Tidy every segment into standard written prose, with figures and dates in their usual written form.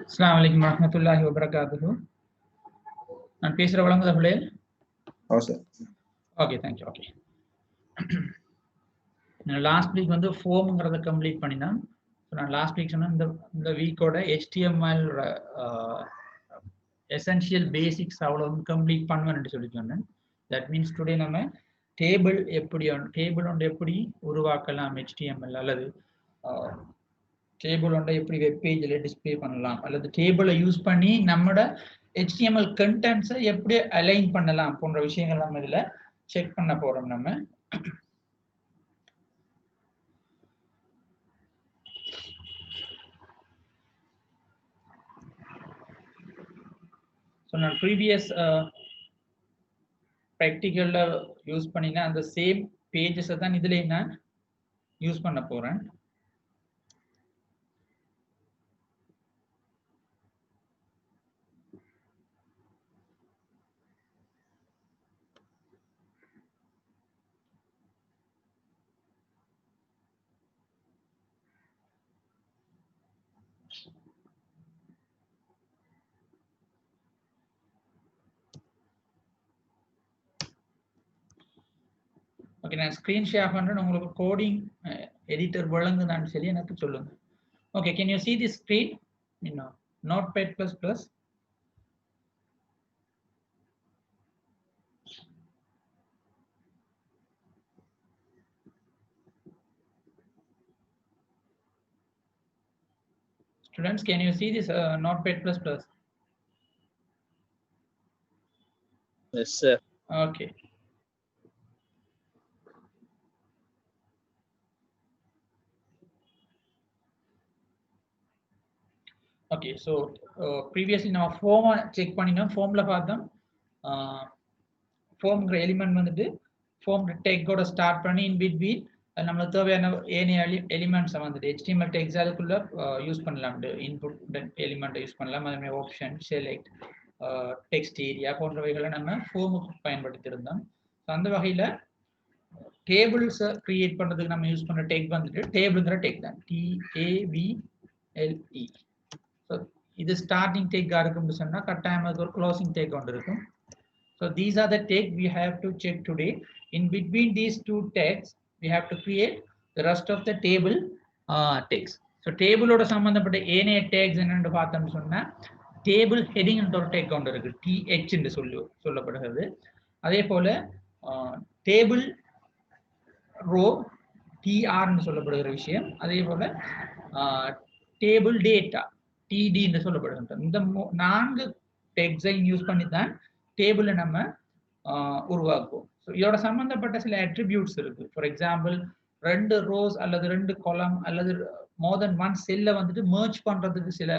அஸ்ஸலாமு அலைக்கும் வரஹ்மத்துல்லாஹி வபரகாத்துஹு. நான் பேசுற வழங்குதா பிள்ளைகள்? Sir. Okay, thank you. Okay, last week வந்து ஃபோம்ங்கிறத கம்ப்ளீட் பண்ணினேன். நான் லாஸ்ட் வீக் சொன்ன இந்த வீக்கோட HTML எசென்ஷியல் பேசிக்ஸ் அவ்வளோ கம்ப்ளீட் பண்ணுவேன்னு சொல்லி சொன்னேன். தட் மீன்ஸ் டுடே நம்ம டேபிள் ஒன்று எப்படி உருவாக்கலாம் HTML, அல்லது டேபிள் ஒன்றை எப்படி வெப் பேஜில் டிஸ்பிளே பண்ணலாம், அல்லது டேபிளை யூஸ் பண்ணி நம்மளோட HTML கண்டென்ட்ஸை எப்படி அலைன் பண்ணலாம் போன்ற விஷயங்கள் நம்ம இதில் செக் பண்ண போகிறோம். நம்ம நான் ப்ரீவியஸ் ப்ராக்டிக்கலில் யூஸ் பண்ணினா அந்த சேம் பேஜஸை தான் இதுலேயும் நான் யூஸ் பண்ண போகிறேன். ஓகே, நான் ஸ்க்ரீன் ஷேர் பண்ணுறேன். உங்களுக்கு கோடிங் எடிட்டர் வழங்குதான்னு சொல்லி எனக்கு சொல்லுங்க. Okay, can you see this screen in Notepad++? Students, can you see this Notepad++? Yes, sir. Okay. Okay, so previously now form check பண்ணினோம். formல பார்த்தோம். formங்கிற எலிமெண்ட் வந்துட்டு form டேக்கோட ஸ்டார்ட் பண்ணி in between நம்மளுக்கு தேவையான ஏனைய எலிமெண்ட்ஸை வந்துட்டு HTML டேக்ஸ் அதுக்குள்ள யூஸ் பண்ணலாம். இன்புட் எலிமெண்ட்டை யூஸ் பண்ணலாம். அதுமே ஆப்ஷன், செலக்ட், டெக்ஸ்ட் ஏரியா போன்றவைகளை நம்ம ஃபார்முக்கு பயன்படுத்தியிருந்தோம். அந்த வகையில் டேபிள்ஸை கிரியேட் பண்ணுறதுக்கு நம்ம யூஸ் பண்ணுற டேக் வந்துட்டு டேபிள்ங்கிற டேக் தான், TABLE. ஸோ இது ஸ்டார்டிங் டேக்காக இருக்கும்னு சொன்னால் கட்டாயமாக ஒரு க்ளோசிங் டேக் ஒன்று இருக்கும். So these are the take we have to check today. In between these two tags we have to create the rest of the table tags. So டேபிளோட சம்பந்தப்பட்ட ஏனைய டேக்ஸ் என்னென்னு பார்த்தோம்னு சொன்னால் டேபிள் ஹெட்டிங் என்ற ஒரு டேக் ஒன்று இருக்குது, TH என்று சொல்லப்படுகிறது. அதே போல் டேபிள் ரோ, TRன்னு சொல்லப்படுகிற விஷயம். அதே போல் டேபிள் டேட்டா, TD என்று சொல்லப்படுகின்றது. இந்த 4 டேக்ஸை யூஸ் பண்ணி தான் டேபிளை நம்ம உருவாக்குவோம். ஸோ இதோட சம்பந்தப்பட்ட சில அட்ரிபியூட்ஸ் இருக்கு. ஃபார் எக்ஸாம்பிள் 2 ரோஸ் அல்லது 2 காலம் அல்லது மோர் தென் 1 செல்லை வந்துட்டு மர்ஜ் பண்றதுக்கு சில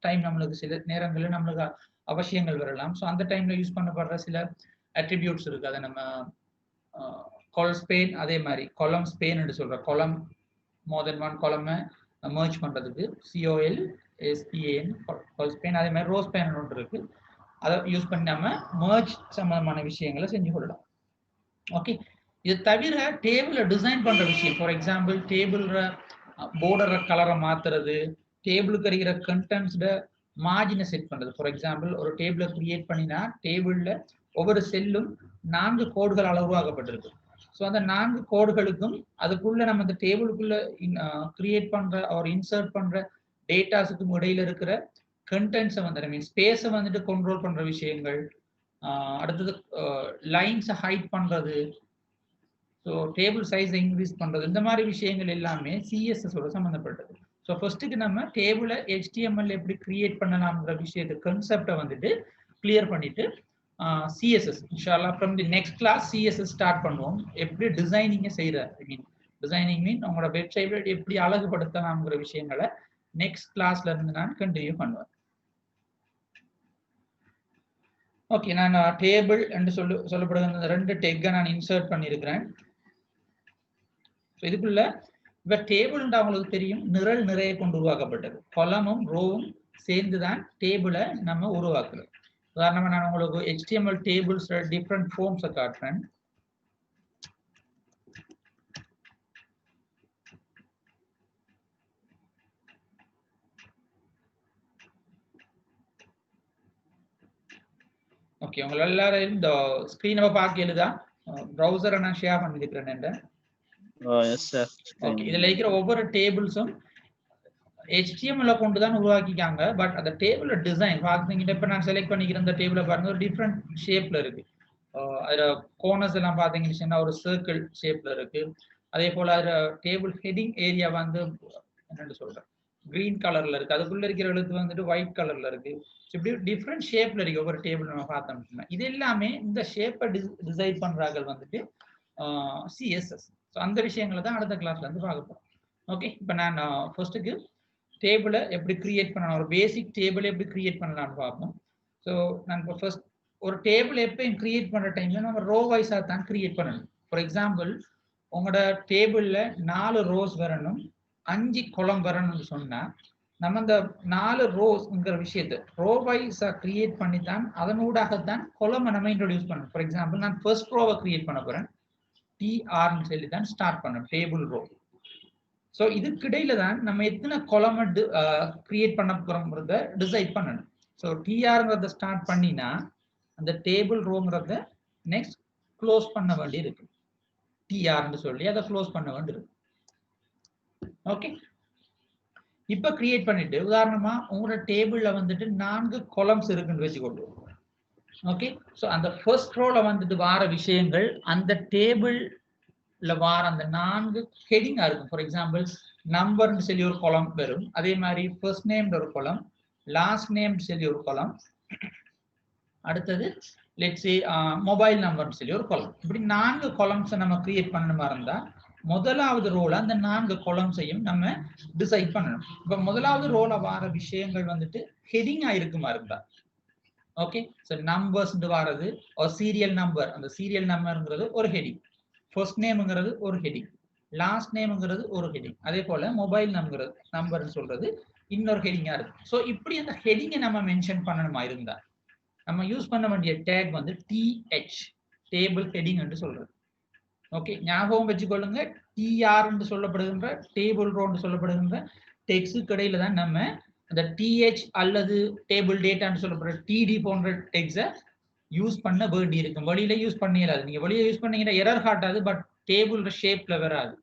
டைம் நம்மளுக்கு சில நேரங்களில் நம்மளுக்கு அவசியங்கள் வரலாம். ஸோ அந்த டைம்ல யூஸ் பண்ணப்படுற சில அட்ரிபியூட்ஸ் இருக்கு. அதை நம்ம கால் ஸ்பேன், அதே மாதிரி காலம் ஸ்பேன் என்று சொல்ற காலம் மோர் தென் 1 காலமை மர்ஜ் பண்றதுக்கு COLSPAN கால் ஸ்பேன். அதே மாதிரி ரோஸ் ஸ்பேன் ஒன்று இருக்கு, அதை யூஸ் பண்ணி நம்ம மர்ஜ் சம்பந்தமான விஷயங்களை செஞ்சு கொள்ளலாம். ஓகே, இது தவிர டேபிளை டிசைன் பண்ற விஷயம், ஃபார் எக்ஸாம்பிள் டேபிள போர்டர் கலரை மாத்துறது, டேபிளுக்கு இருக்கிற கண்டென்ட்ஸோட மார்ஜினை செட் பண்றது. ஃபார் எக்ஸாம்பிள் ஒரு டேபிளை கிரியேட் பண்ணினா டேபிள்ல ஒவ்வொரு செல்லும் 4 கோடுகளால் உருவாக்கப்பட்டிருக்கு. ஸோ அந்த 4 கோடுகளுக்கும் அதுக்குள்ள நம்ம இந்த டேபிளுக்குள்ள கிரியேட் பண்ற ஒரு இன்சர்ட் பண்ற டேட்டாஸுக்கும் இடையில இருக்கிற கண்டென்ட்ஸை வந்து மீன் ஸ்பேஸை வந்துட்டு கண்ட்ரோல் பண்ற விஷயங்கள், அடுத்தது லைன்ஸை ஹைட் பண்றது, ஸோ டேபிள் சைஸை இன்க்ரீஸ் பண்றது, இந்த மாதிரி விஷயங்கள் எல்லாமே CSSோட சம்மந்தப்பட்டது. ஸோ ஃபர்ஸ்ட்டுக்கு நம்ம டேபிளை HTML எப்படி கிரியேட் பண்ணலாம்ங்கிற விஷயத்தை கான்செப்டை வந்துட்டு கிளியர் பண்ணிட்டு CSS இன்ஷால்லா from the next class CSS start பண்ணுவோம். எப்படி டிசைனிங்கை செய்யற, டிசைனிங் மீன் உங்களோட வெப்சைட்டை எப்படி அழகுபடுத்தலாம்ங்கிற விஷயங்களை நெக்ஸ்ட் கிளாஸ்ல இருந்து நான் கண்டினியூ பண்ணுவேன். ஓகே, நான் டேபிள் என்று சொல்லப்படுகிற 2 டேக்கை நான் இன்சர்ட் பண்ணியிருக்கிறேன். இதுக்குள்ள இப்போ டேபிள்ன்ற அவங்களுக்கு தெரியும் நிரல் நிறைய கொண்டு உருவாக்கப்பட்டது. காலமும் ரோவும் சேர்ந்து தான் டேபிளை நம்ம உருவாக்குறோம். உதாரணமாக நான் உங்களுக்கு HTML டேபிள்ஸ் டிஃப்ரெண்ட் ஃபார்ம்ஸை காட்டுறேன். ஓகே, உங்க எல்லாரும் இந்த ஸ்கிரீனை பார்க்கலுதா? ப்ரௌசரை நான் ஷேர் பண்ணிருக்கிறேன். yes sir. ஓகே, இதுல இருக்கிற ஒவ்வொரு டேபிள்ஸும் HTML கொண்டு தான் உருவாக்கிக்காங்க. பட் அந்த டேபிள் டிசைன் பாத்தீங்கன்னா இப்ப நான் செலக்ட் பண்ணிக்கிற இந்த டேபிளை பாருங்க, ஒரு டிஃப்ரெண்ட் ஷேப்ல இருக்கு. அதுல கோர்னர்ஸ் எல்லாம் பாத்தீங்கன்னா ஒரு சர்க்கிள் ஷேப்ல இருக்கு. அதே போல அதுல டேபிள் ஹெட்டிங் ஏரியா வந்து என்னன்னு சொல்றேன், கிரீன் கலர்ல இருக்கு. அதுக்குள்ள இருக்கிற எழுத்து வந்துட்டு ஒயிட் கலர்ல இருக்கு. இப்படி டிஃப்ரெண்ட் ஷேப்ல இருக்கு ஒவ்வொரு டேபிள் நம்ம பார்த்தோம்னா. இது எல்லாமே இந்த ஷேப்பை டிசைன் பண்றாங்க வந்துட்டு CSS. ஸோ அந்த விஷயங்களை தான் அடுத்த கிளாஸ்ல இருந்து பார்க்க போறோம். ஓகே, இப்போ நான் ஃபர்ஸ்ட்டுக்கு டேபிளை எப்படி கிரியேட் பண்ணலாம், ஒரு பேசிக் டேபிள் எப்படி கிரியேட் பண்ணலாம்னு பார்ப்போம். ஸோ நான் இப்போ ஃபர்ஸ்ட் ஒரு டேபிள் எப்பயும் கிரியேட் பண்ற டைம்ல நம்ம ரோ வைஸா தான் கிரியேட் பண்ணணும். ஃபார் எக்ஸாம்பிள் உங்களோட டேபிள்ல 4 ரோஸ் வரணும், 5 column வரணும்னு சொன்னா நம்ம இந்த 4 ரோஸ்ங்கிற விஷயத்தை ரோ வைஸா கிரியேட் பண்ணி தான் அதனூடாகத்தான் கொலமை நம்ம இன்ட்ரோடியூஸ் பண்ணணும். ஃபார் எக்ஸாம்பிள் நான் ஃபர்ஸ்ட் ரோவை கிரியேட் பண்ண போறேன், TRன்னு சொல்லி தான் ஸ்டார்ட் பண்ணணும், டேபிள் ரோ. ஸோ இதுக்கிடையில தான் நம்ம எத்தனை கொலமை கிரியேட் பண்ண போறோம்ன்றத டிசைட் பண்ணணும். ஸோ TRங்கிறத ஸ்டார்ட் பண்ணினா அந்த டேபிள் ரோங்கிறத நெக்ஸ்ட் க்ளோஸ் பண்ண வேண்டி இருக்கு, TRன்னு சொல்லி அதை க்ளோஸ் பண்ண வேண்டி இருக்கு. ஓகே, இப்ப கிரியேட் பண்ணிட்டு உதாரணமா உங்களோட டேபிள்ல வந்துட்டு 4 columns இருக்குன்னு வச்சுக்கொண்டு. ஓகே, ஸோ அந்த ஃபர்ஸ்ட் ரோல வந்துட்டு வார விஷயங்கள் அந்த டேபிள்ல வார அந்த 4 ஹெடிங்கா இருக்கும். ஃபார் எக்ஸாம்பிள் நம்பர்னு சொல்லி ஒரு column வரும். அதே மாதிரி ஃபர்ஸ்ட் நேம் ஒரு column, லாஸ்ட் நேம் சொல்லி ஒரு column, அடுத்தது லெட்ஸ் சே மொபைல் நம்பர்னு சொல்லி ஒரு column. இப்படி 4 columns நம்ம கிரியேட் பண்ணணுமா இருந்தா முதலாவது ரோல அந்த 4 columns-ஐயும் நம்ம டிசைட் பண்ணணும். இப்ப முதலாவது ரோல வார விஷயங்கள் வந்துட்டு ஹெடிங்கா இருக்குமா இருந்தா ஓகே. ஸோ நம்பர்ஸ் வாரது ஒரு சீரியல் நம்பர், அந்த சீரியல் நம்பர்ங்கிறது ஒரு ஹெடிங், ஃபர்ஸ்ட் நேம்ங்கிறது ஒரு ஹெடிங், லாஸ்ட் நேம்ங்கிறது ஒரு ஹெடிங், அதே போல மொபைல் நம்பர்னு சொல்றது இன்னொரு ஹெடிங்கா இருக்கு. ஸோ இப்படி அந்த ஹெடிங்கை நம்ம மென்ஷன் பண்ணணுமா இருந்தா நம்ம யூஸ் பண்ண வேண்டிய டேக் வந்து TH, டேபிள் ஹெடிங் என்று சொல்றது. ஓகே, ஞாபகம் வச்சுக்கொள்ளுங்க, TR என்று சொல்லப்படுகின்ற டேபிள் ரோ என்று சொல்லப்படுகின்ற டெக்ஸ்ட் இடையில தான் நம்ம அந்த TH அல்லது டேபிள் டேட்டான்னு சொல்லப்படுற TD போன்ற டெக்ஸை யூஸ் பண்ண வேண்டி இருக்கும். வெளியில யூஸ் பண்ணிடாது. நீங்க வெளியே யூஸ் பண்ணீங்கன்னா எரர் காட்டாது, பட் டேபிள் ஷேப்ல வராது.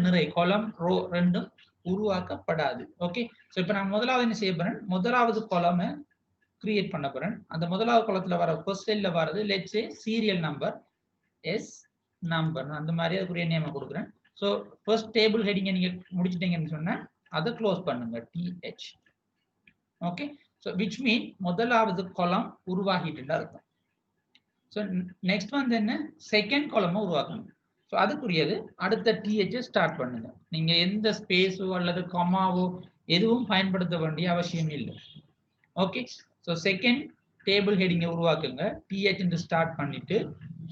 நிறை கொலம் ரோ ரெண்டும் உருவாக்கப்படாது. ஓகே, ஸோ இப்போ நான் முதலாவது என்ன செய்ய போறேன், முதலாவது கொலமை கிரியேட் பண்ண போறேன். அந்த முதலாவது கொலத்துல வர ஃபர்ஸ்ட் லைன்ல வரது let's say serial number S number, அந்த மாதிரி அதுக்குரிய நேம் கொடுக்குறேன். ஸோ ஃபர்ஸ்ட் டேபிள் ஹெடிங்கை நீங்க முடிச்சிட்டீங்கன்னு சொன்னா அதை க்ளோஸ் பண்ணுங்க, TH. ஓகே, ஸோ விச் மீன் முதலாவது கொலம் உருவாகிட்டு இருக்கும். ஸோ நெக்ஸ்ட் வந்து என்ன, செகண்ட் கொலமை உருவாக்கணும். ஸோ அதுக்குரியது அடுத்த TH ஸ்டார்ட் பண்ணுங்க. நீங்க எந்த ஸ்பேஸோ அல்லது கமாவோ எதுவும் பயன்படுத்த வேண்டிய அவசியம் இல்லை. ஓகே, ஸோ செகண்ட் டேபிள் ஹெடிங்கை உருவாக்குங்க, TH என்று ஸ்டார்ட் பண்ணிட்டு.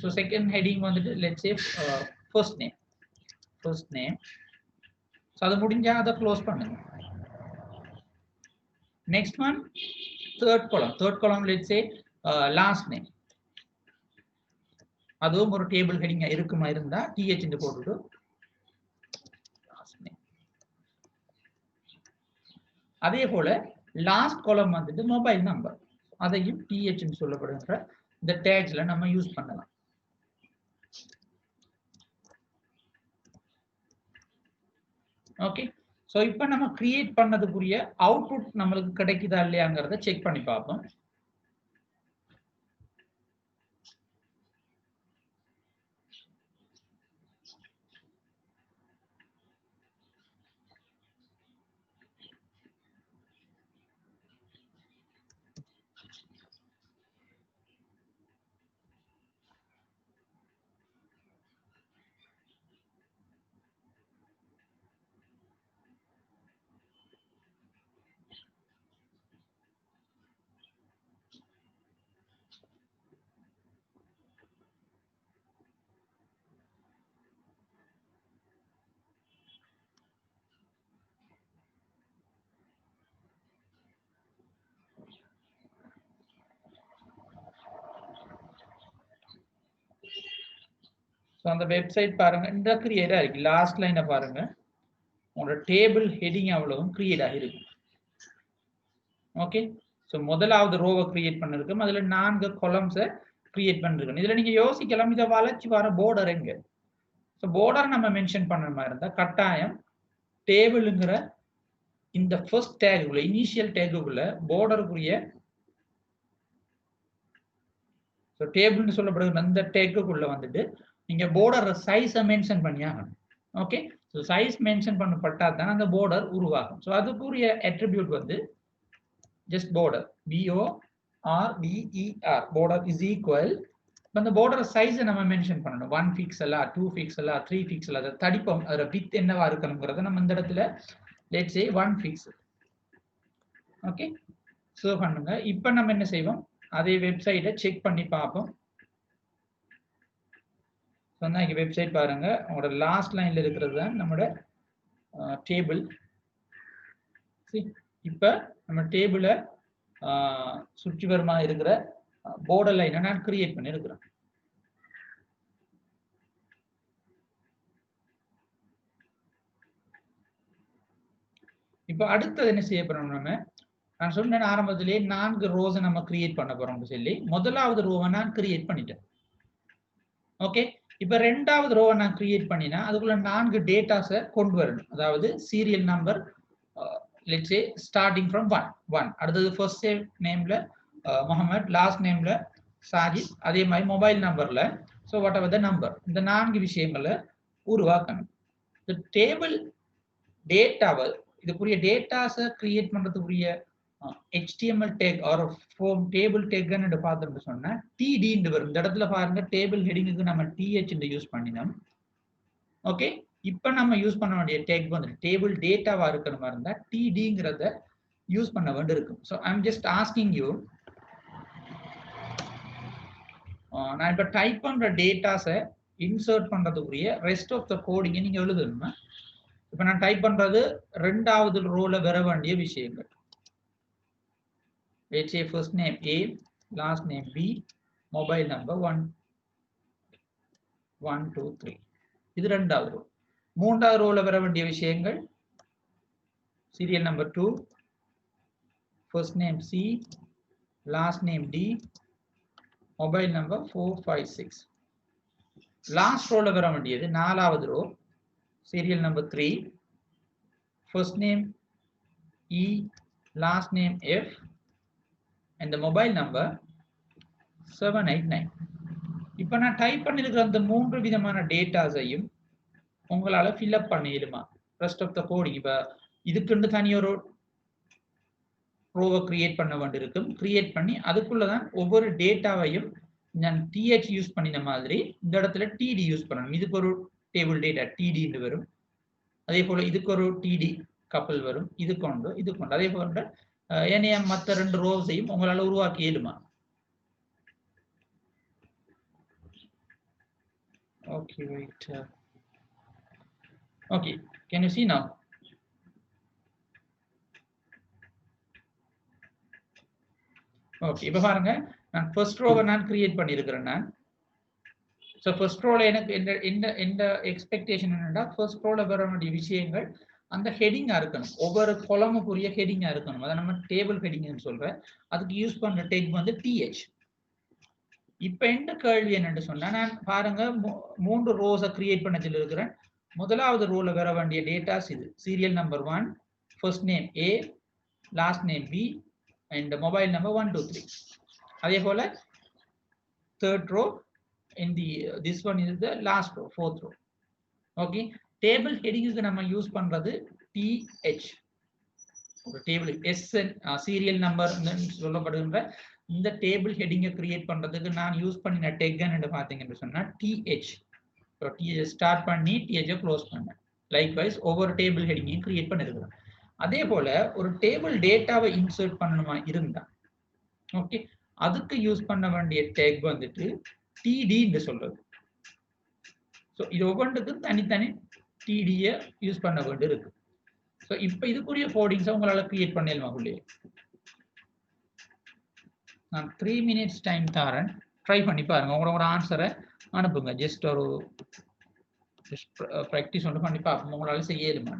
ஸோ செகண்ட் ஹெடிங் வந்துட்டு let's say first name. So அது முடிஞ்சா அதை க்ளோஸ் பண்ணுங்க. Next one third column let's say last name. அதுவும் ஒரு டேபிள் ஹெடிங்கா இருக்குமா இருந்தா TH என்று போட்டுட்டு லாஸ்ட் நேம். அதே போல லாஸ்ட் காலம் வந்துட்டு மொபைல் நம்பர், அதையும் TH என்று சொல்லப்படுகின்ற இந்த டேக்ஸ்ல நம்ம யூஸ் பண்ணலாம். ஓகே, ஸோ இப்போ நம்ம கிரியேட் பண்ணதுக்குரிய அவுட்புட் நம்மளுக்கு கிடைக்குதா இல்லையாங்கிறத செக் பண்ணி பார்ப்போம். ஸோ அந்த வெப்சைட் பாருங்க, இந்த கிரியேட் ஆகிருக்கு. லாஸ்ட் லைனை பாருங்க, உங்களோட டேபிள் ஹெடிங் அவ்வளவும் கிரியேட் ஆகிருக்கு. ஓகே, ஸோ முதலாவது ரோவை கிரியேட் பண்ணிருக்கோம், அதுல 4 காலம்ஸை கிரியேட் பண்ணிருக்கோம். இதுல நீங்க யோசிக்கலாம், இதை வளைச்சு வர border எங்க? ஸோ border நம்ம மென்ஷன் பண்ண மாதிரி இருந்தா கட்டாயம் டேபிள்ங்கிற இந்த ஃபர்ஸ்ட் டேக்குள்ள இனிஷியல் டேக்குள்ள borderக்குரிய ஸோ டேபிள்னு சொல்லப்படுகிற அந்த டேக்குள்ள வந்துட்டு நீங்க border சைஸை மென்ஷன் பண்ணியாகணும். ஓகே, ஸோ சைஸ் மென்ஷன் பண்ணப்பட்டா தான் அந்த border உருவாகும். ஸோ அதுக்குரிய அட்ரிபியூட் வந்து just border, BORDER, border is equal. அந்த border size நம்ம மென்ஷன் பண்ணணும். 1 பிக்சலா, 2 பிக்சலா, 3 பிக்சலா, அது தடிப்பம் அதோட width என்னவா இருக்கணும்ங்கறத நம்ம இந்த இடத்துல let's say 1 pixel. Okay, so பண்ணுங்க. இப்போ நம்ம என்ன செய்வோம், அதே வெப்சைட்டை செக் பண்ணி பார்ப்போம். சொன்னா இங்க வெப்சைட் பாருங்க, உங்களோட லாஸ்ட் லைன்ல இருக்கிறது தான் நம்மளோட டேபிள். இப்போ நம்ம டேபிளை சுற்றி வருமா இருக்கிற border லைனை நான் கிரியேட் பண்ணியிருக்கிறேன். இப்போ அடுத்தது என்ன செய்ய போறோம், நான் சொன்னேன் ஆரம்பத்திலேயே 4 ரோஸ் நம்ம கிரியேட் பண்ண போறோம்னு சொல்லி முதலாவது ரோவை நான் கிரியேட் பண்ணிட்டேன். ஓகே, இப்போ ரெண்டாவது ரோவை நான் கிரியேட் பண்ணினா அதுக்குள்ள 4 டேட்டாஸை கொண்டு வரணும். அதாவது serial number let's say starting from 1 அடுத்தது ஃபர்ஸ்ட் நேம்ல முகமது, லாஸ்ட் நேம்ல சாஜித், அதே மாதிரி மொபைல் நம்பர்ல so whatever the number, இந்த 4 விஷயங்களை உருவாக்கணும். இந்த டேபிள் டேட்டாவை இதுக்குரிய டேட்டாஸை கிரியேட் பண்றதுக்குரிய HTML tag or form table டேக்னு பார்த்தோம்னு சொன்னா TD வரும். இந்த இடத்துல பாருங்க டேபிள் ஹெடிங்க்கு நம்ம TH யூஸ் பண்ணினோம். ஓகே, இப்போ நம்ம யூஸ் பண்ண வேண்டிய டேக் வந்து டேபிள் டேட்டாவா இருக்கிற மாதிரி இருந்தா TDங்கிறத யூஸ் பண்ண வேண்டியிருக்கும். So I am just asking you, நான் இப்போ டைப் பண்ற டேட்டாஸை இன்சர்ட் பண்றதுக்குரிய ரெஸ்ட் ஆஃப் த கோடிங்கை நீங்க எழுதணுமா? இப்போ நான் டைப் பண்றது ரெண்டாவது ரோல வர வேண்டிய விஷயங்கள். let's say first name A, last name B, mobile number 1 1 2 3, இது ரெண்டாவது ரோ. மூன்றாவது ரோல வர வேண்டிய விஷயங்கள் serial number 2, first name C, last name D, mobile number 4 5 6. Last ரோல வர வேண்டியது நாலாவது row serial number 3, first name E, last name F and the mobile number 789. இப்போ நான் டைப் பண்ணிருக்கிற அந்த 3 விதமான டேட்டாஸையும் உங்களால ஃபில் அப் பண்ணிடுமா ரெஸ்ட் ஆஃப் த கோடிங்? இப்போ இதுக்குன்னு தனி ஒரு ரோவை கிரியேட் பண்ண வேண்டியிருக்கும். கிரியேட் பண்ணி அதுக்குள்ளதான் ஒவ்வொரு டேட்டாவையும் நான் TH யூஸ் பண்ணின மாதிரி இந்த இடத்துல TD யூஸ் பண்ணணும். இதுக்கு ஒரு டேபிள் டேட்டா TD வரும், அதே போல இதுக்கு ஒரு TD கப்பல் வரும், இது கொண்டு அதே போன்ற ஏனைய மற்ற 2 ரோஸையும் உங்களால உருவாக்கி இயலுமா? Okay, wait. Okay, can you see now? Okay, இப்போ பாருங்க, நான் ஃபர்ஸ்ட் ரோவை நான் கிரியேட் பண்ணியிருக்கிறேன். நான் ஸோ ஃபர்ஸ்ட் ரோல எனக்கு எந்த எக்ஸ்பெக்டேஷன் என்னன்னா, ஃபர்ஸ்ட் ரோல வர வேண்டிய விஷயங்கள் அந்த ஹெடிங்கா இருக்கணும். ஒவ்வொரு கொலமுக்குரிய ஹெடிங்கா இருக்கணும். அதை நம்ம டேபிள் ஹெடிங்னு சொல்றேன். அதுக்கு யூஸ் பண்ற டேக் வந்து TH. இப்ப எந்த கேள்வி என்னன்னு சொன்னா, நான் பாருங்க 3 ரோஸை கிரியேட் பண்ண சொல்லியிருக்கிறேன். முதலாவது ரோல வர வேண்டிய டேட்டாஸ் இது serial number 1, first name A, last name B and mobile number 1 2 3. அதே போல third row in the this one is the last row, fourth row. Okay, table ஹெடிங்க்கு நம்ம யூஸ் பண்றது TH. ஒரு டேபிள் SN சீரியல் நம்பர் சொல்லப்படுகின்ற இந்த table ஹெடிங்கை create பண்றதுக்கு நான் யூஸ் பண்ணின டேக் என்ன பாத்தீங்கன்னு சொன்னா TH. ஸ்டார்ட் பண்ணி TH க்ளோஸ் பண்ணேன். லைக்வைஸ் ஒவ்வொரு டேபிள் ஹெடிங்கையும் கிரியேட் பண்ணிருக்கிறேன். அதே போல ஒரு டேபிள் டேட்டாவை இன்சர்ட் பண்ணணுமா இருந்தா, ஓகே, அதுக்கு யூஸ் பண்ண வேண்டிய டேக் வந்துட்டு TD என்று சொல்றது. ஸோ இது ஒவ்வொன்றுக்கும் தனித்தனி TD-யை யூஸ் பண்ண வேண்டி இருக்கு. ஸோ இப்போ இதுக்குரிய கோடிங்ஸை உங்களால கிரியேட் பண்ணிடலாமா? உள்ளே நான் 3 minutes டைம் தரேன், ட்ரை பண்ணி பாருங்க. உங்களோட ஆன்சரை அனுப்புங்க. ஜஸ்ட் ஒரு ப்ராக்டிஸ் ஒன்று பண்ணி பார்ப்போம் உங்களால செய்யலுமா.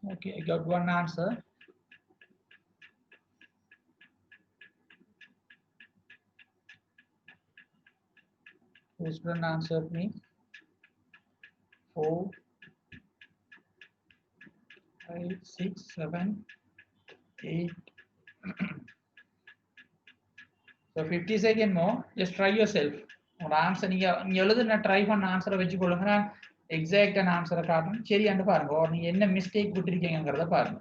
Okay, I got one answer. Who student answered me? 4, 5, 6, 7, 8. So 50 seconds more. Just try yourself. ஒரு ஆன்சர் நீங்க எழுதுன ட்ரை பண்ண ஆன்சரை வச்சு கொள்ளுங்க. நான் எக்ஸாக்டான ஆன்சரை காட்டணும். சரியாண்டு பாருங்க. ஒரு நீங்க என்ன மிஸ்டேக் விட்டுருக்கீங்கிறத பாருங்க.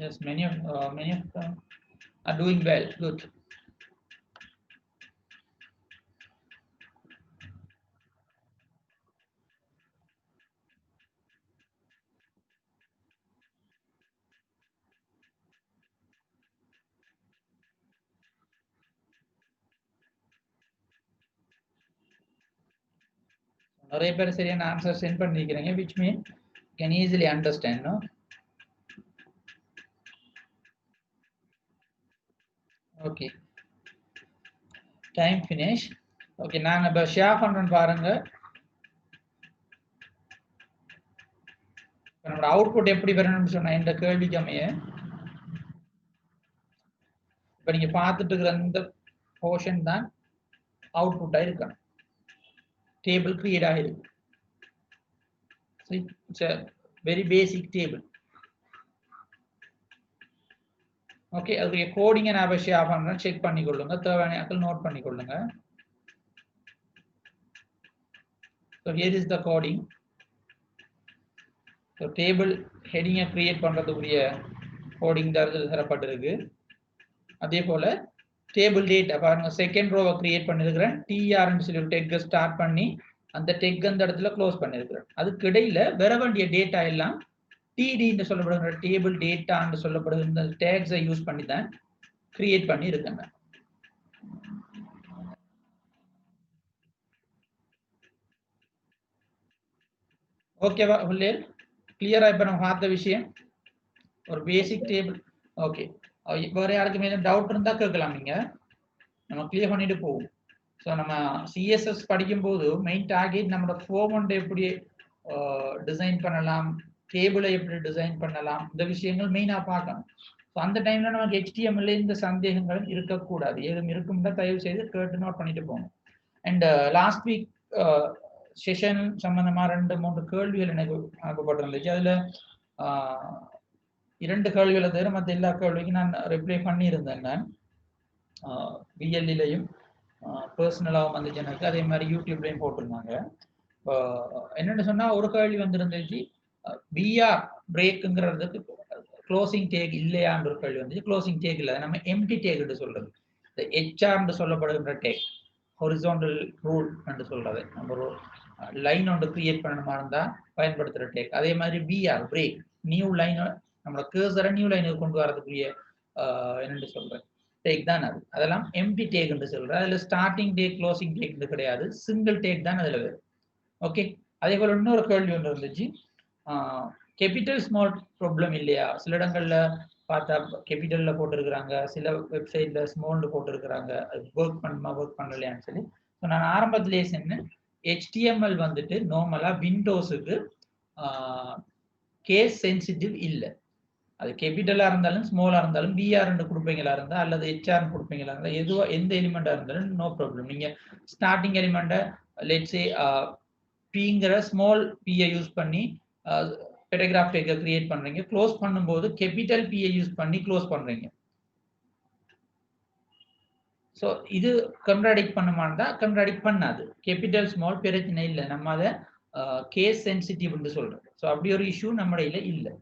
Yes, many of them are doing well. Good. நிறைய பேர் சரியான ஆன்சர் சென்ட் பண்ணிருக்கீங்க, which mean can easily understand, no? Okay, time finish. Okay, நான் இப்ப ஷேர் பண்றேன் பாருங்க. நம்மளோட அவுட்புட் எப்படி வரணும்னு சொன்னா இந்த கேள்விக்கு அமைய இப்ப நீங்க பார்த்துட்டு இருக்கிற இந்த போர்ஷன் தான் அவுட்புட்டா இருக்கணும். டேபிள் கிரியேட் ஆகிருக்கு. It's a very basic table. Okay, அதுக்கு கோடிங் நான் ஷேர் பண்றேன், செக் பண்ணிக்கொள்ளுங்க, தேவையான நோட் பண்ணிக்கொள்ளுங்க. So here is the coding. So table heading create பண்றதுக்குரிய கோடிங் தான் தரப்பட்டிருக்கு. அதே போல டேபிள் டேட்டா பாருங்க, செகண்ட் ரோவை கிரியேட் பண்ணிருக்கிறேன். டிஆர்னு சொல்லி ஒரு டெக் ஸ்டார்ட் பண்ணி அந்த டெக் அந்த இடத்துல க்ளோஸ் பண்ணிருக்கிறேன். அதுக்கு இடையில வர வேண்டிய டேட்டா எல்லாம் டிடி என்று சொல்லப்படுகிற டேபிள் டேட்டா என்று சொல்லப்படுகிற டேக்ஸை யூஸ் பண்ணி தான் கிரியேட் பண்ணி இருக்கேன். ஓகேவா உள்ளே கிளியரா? இப்ப நம்ம பார்த்த விஷயம் ஒரு பேசிக் டேபிள். ஓகே, வேற யாருக்கு மேலும் டவுட் இருந்தா கேட்கலாம், நீங்க நம்ம கிளியர் பண்ணிட்டு போவோம். ஸோ நம்ம சிஎஸ்எஸ் படிக்கும்போது மெயின் டார்கெட் நம்மளோட ஃபார்ம் எப்படி டிசைன் பண்ணலாம், டேபிளை எப்படி டிசைன் பண்ணலாம், இந்த விஷயங்கள் மெயினாக பார்க்கணும். ஸோ அந்த டைம்ல நமக்கு HTML இந்த சந்தேகங்களும் இருக்கக்கூடாது. ஏதும் இருக்கும்னா தயவு செய்து கேட்டு நோட் பண்ணிட்டு போகணும். அண்ட் லாஸ்ட் வீக் செஷன் சம்பந்தமா 2-3 கேள்விகள் எனக்கு அனுப்பப்பட்டிருந்துச்சு. அதுல 2 கேள்விகளை தவிர மற்ற எல்லா கேள்விக்கும் நான் ரிப்ளை பண்ணியிருந்தேன். நான் பிஎல்லையும் பர்சனலாகவும் வந்துச்சு எனக்கு, அதே மாதிரி யூடியூப்லையும் போட்டிருந்தாங்க. என்னென்னு சொன்னா ஒரு கேள்வி வந்துருந்துச்சு, பிஆர் பிரேக்குங்கிறதுக்கு க்ளோசிங் டேக் இல்லையான்ற ஒரு கேள்வி வந்துச்சு. க்ளோசிங் டேக் இல்லை, நம்ம எம்டி டேக் சொல்றது. இந்த ஹெச்ஆர் சொல்லப்படுகின்ற டேக், ஹொரிசாண்டல் ரூல் என்று சொல்றது. நம்ம ஒரு லைன் ஒன்று கிரியேட் பண்ணணுமா இருந்தா பயன்படுத்துற டேக். அதே மாதிரி பிஆர் பிரேக், நியூ லைன், நம்மளோட கர்சரை நியூ லைனுக்கு கொண்டு வரதுக்குரிய என்னென்னு சொல்றேன் டேக் தான் அது. அதெல்லாம் எம்டி டேக் என்று சொல்றேன். அதுல ஸ்டார்டிங் டேக் க்ளோசிங் டேக் கிடையாது, சிங்கிள் டேக் தான் அதுல வரும். ஓகே, அதே போல இன்னொரு கேள்வி ஒன்று இருந்துச்சு, கேபிட்டல் ஸ்மால் ப்ராப்ளம் இல்லையா? சில இடங்கள்ல பார்த்தா கேபிட்டல்ல போட்டிருக்கிறாங்க, சில வெப்சைட்ல ஸ்மால்னு போட்டிருக்கிறாங்க, அது ஒர்க் பண்ணுமா ஒர்க் பண்ணலையான்னு சொல்லி. ஸோ நான் ஆரம்பத்திலேயே சொன்னேன், HTML வந்துட்டு நார்மலா விண்டோஸுக்கு கேஸ் சென்சிட்டிவ் இல்லை. அது கேபிட்டலா இருந்தாலும் ஸ்மாலா இருந்தாலும் பிஆர் கொடுப்பீங்களா இருந்தா அல்லது ஹெச்ஆர் கொடுப்பீங்களா இருந்தா எதுவா எந்த எலிமெண்டா இருந்தாலும் நோ ப்ராப்ளம். நீங்க ஸ்டார்டிங் எலிமெண்ட லெட்ஸ் சே பிங்கிற ஸ்மால் பியை யூஸ் பண்ணி பேராகிராஃப் டேக்கை கிரியேட் பண்றீங்க, க்ளோஸ் பண்ணும்போது கேபிட்டல் பியை யூஸ் பண்ணி க்ளோஸ் பண்றீங்க. ஸோ இது கன்ட்ராடிக்ட் பண்ணுமானா கன்ட்ராடிக்ட் பண்ணாது. கேபிட்டல் ஸ்மால் பிரச்சனை இல்லை, நம்ம அதை கேஸ் சென்சிட்டிவ்னு சொல்றோம். ஸோ அப்படி ஒரு இஷ்யூ நம்ம இடையில இல்லை.